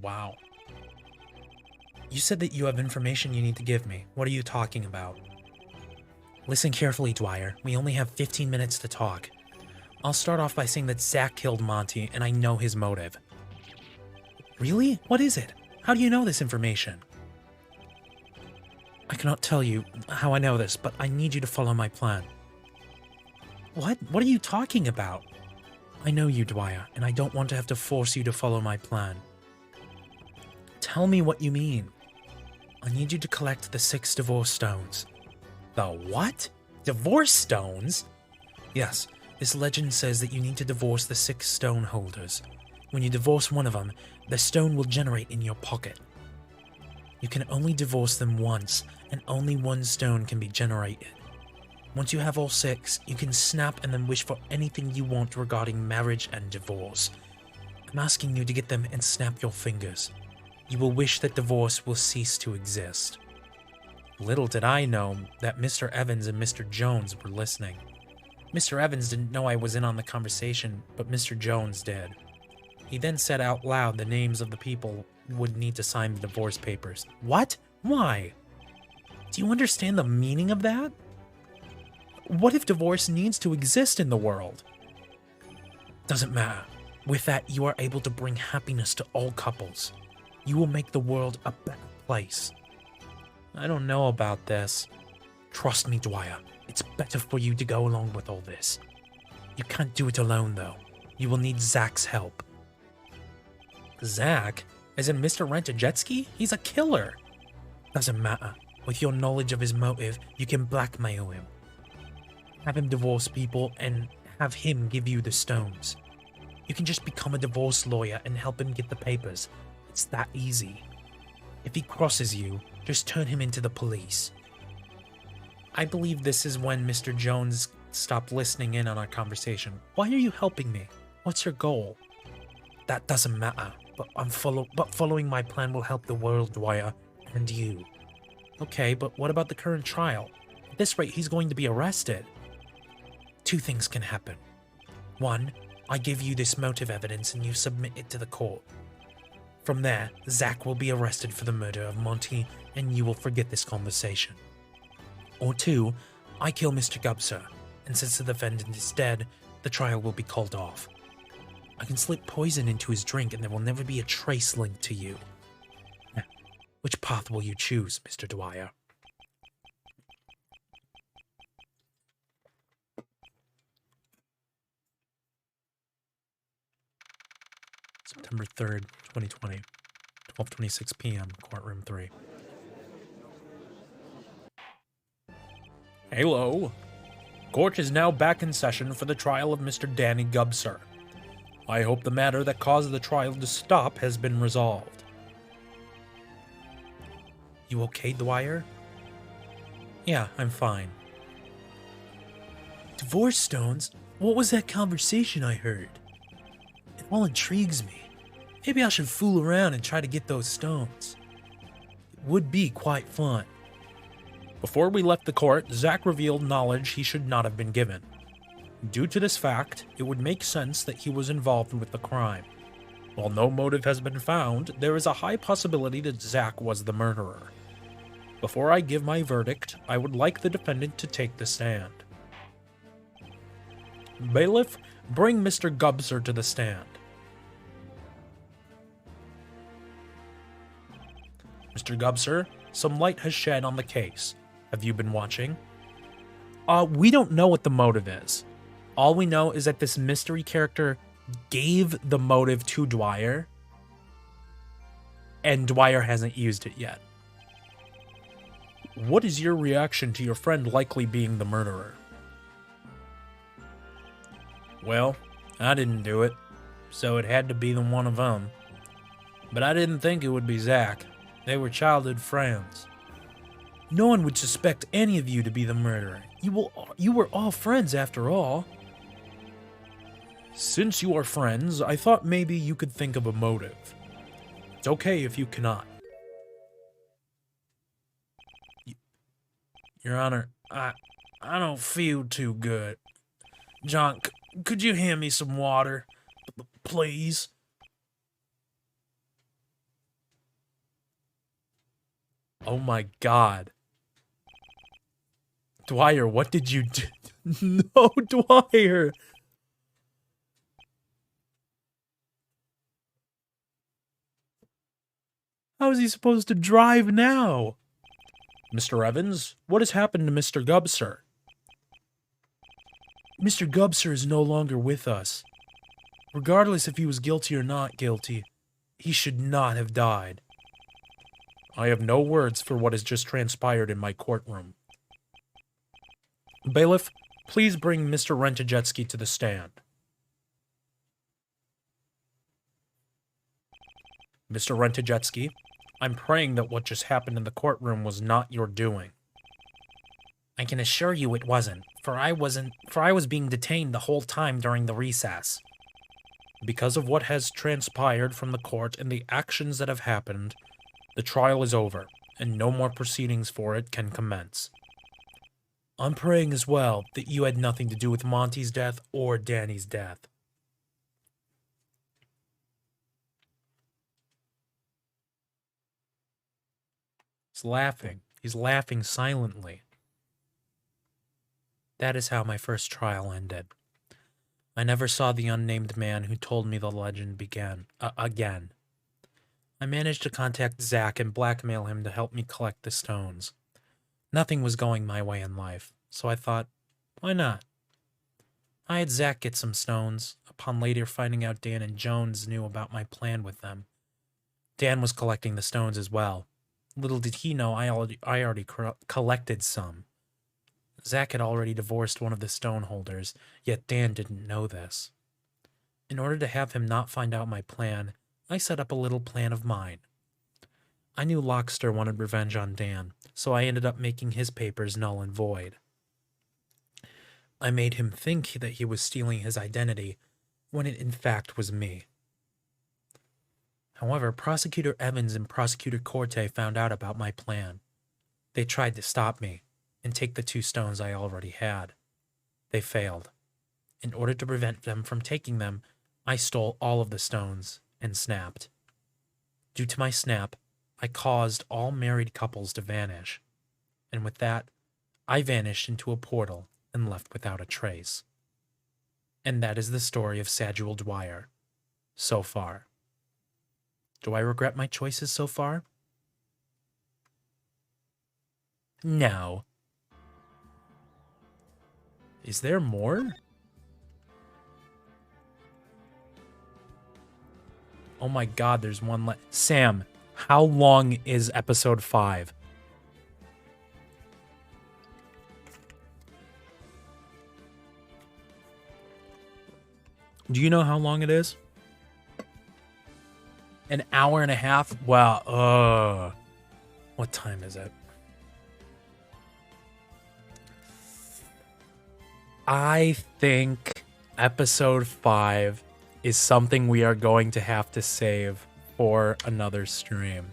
Wow. You said that you have information you need to give me. What are you talking about? Listen carefully, Dwyer. We only have 15 minutes to talk. I'll start off by saying that Zack killed Monty, and I know his motive. Really? What is it? How do you know this information? I cannot tell you how I know this, but I need you to follow my plan. What? What are you talking about? I know you, Dwyer, and I don't want to have to force you to follow my plan. Tell me what you mean. I need you to collect the 6 divorce stones. The what? Divorce stones? Yes, this legend says that you need to divorce the 6 stone holders. When you divorce one of them, the stone will generate in your pocket. You can only divorce them once, and only one stone can be generated. Once you have all 6, you can snap and then wish for anything you want regarding marriage and divorce. I'm asking you to get them and snap your fingers. You will wish that divorce will cease to exist. Little did I know that Mr. Evans and Mr. Jones were listening. Mr. Evans didn't know I was in on the conversation, but Mr. Jones did. He then said out loud the names of the people who would need to sign the divorce papers. What? Why? Do you understand the meaning of that? What if divorce needs to exist in the world? Doesn't matter. With that, you are able to bring happiness to all couples. You will make the world a better place. I don't know about this. Trust me, Dwyer. It's better for you to go along with all this. You can't do it alone, though. You will need Zack's help. Zack? As in Mr. Rent-A-Jetski? He's a killer. Doesn't matter. With your knowledge of his motive, you can blackmail him. Have him divorce people and have him give you the stones. You can just become a divorce lawyer and help him get the papers. It's that easy. If he crosses you, just turn him into the police. I believe this is when Mr. Jones stopped listening in on our conversation. Why are you helping me? What's your goal? That doesn't matter, but following my plan will help the world, Dwyer, and you. Okay, but what about the current trial? At this rate, he's going to be arrested. 2 things can happen. 1, I give you this motive evidence and you submit it to the court. From there, Zack will be arrested for the murder of Monty and you will forget this conversation. Or 2, I kill Mr. Gubser, and since the defendant is dead, the trial will be called off. I can slip poison into his drink and there will never be a trace linked to you. Now, which path will you choose, Mr. Dwyer? September 3rd, 2020, 12:26 p.m., courtroom 3. Hello. Court is now back in session for the trial of Mr. Danny Gubser. I hope the matter that caused the trial to stop has been resolved. You okay, Dwyer? Yeah, I'm fine. Divorce stones? What was that conversation I heard? It all intrigues me. Maybe I should fool around and try to get those stones. It would be quite fun. Before we left the court, Zack revealed knowledge he should not have been given. Due to this fact, it would make sense that he was involved with the crime. While no motive has been found, there is a high possibility that Zack was the murderer. Before I give my verdict, I would like the defendant to take the stand. Bailiff, bring Mr. Gubser to the stand. Mr. Gubser, some light has shed on the case. Have you been watching? We don't know what the motive is. All we know is that this mystery character gave the motive to Dwyer, and Dwyer hasn't used it yet. What is your reaction to your friend likely being the murderer? Well, I didn't do it, so it had to be the one of them. But I didn't think it would be Zack. They were childhood friends. No one would suspect any of you to be the murderer. You were all friends after all. Since you are friends, I thought maybe you could think of a motive. It's okay if you cannot. Your Honor, I don't feel too good. John, could you hand me some water? Please? Oh my god. Dwyer, what did you do? No, Dwyer! How is he supposed to drive now? Mr. Evans, what has happened to Mr. Gubser? Mr. Gubser is no longer with us. Regardless if he was guilty or not guilty, he should not have died. I have no words for what has just transpired in my courtroom. Bailiff, please bring Mr. Rentajetsky to the stand. Mr. Rentajetsky, I'm praying that what just happened in the courtroom was not your doing. I can assure you it wasn't, for I was being detained the whole time during the recess. Because of what has transpired from the court and the actions that have happened, the trial is over, and no more proceedings for it can commence. I'm praying as well that you had nothing to do with Monty's death or Danny's death. He's laughing. He's laughing silently. That is how my first trial ended. I never saw the unnamed man who told me the legend began again. I managed to contact Zach and blackmail him to help me collect the stones. Nothing was going my way in life, so I thought, why not? I had Zach get some stones, upon later finding out Dan and Jones knew about my plan with them. Dan was collecting the stones as well. Little did he know I already collected some. Zach had already divorced one of the stone holders, yet Dan didn't know this. In order to have him not find out my plan, I set up a little plan of mine. I knew Lockster wanted revenge on Dan, so I ended up making his papers null and void. I made him think that he was stealing his identity, when it in fact was me. However, Prosecutor Evans and Prosecutor Corte found out about my plan. They tried to stop me and take the 2 stones I already had. They failed. In order to prevent them from taking them, I stole all of the stones and snapped. Due to my snap, I caused all married couples to vanish. And with that, I vanished into a portal and left without a trace. And that is the story of Saduel Dwyer, so far. Do I regret my choices so far? No. Is there more? Oh my god, there's one left. Sam, how long is episode 5? Do you know how long it is? An hour and a half? Wow. What time is it? I think episode 5 is something we are going to have to save for another stream.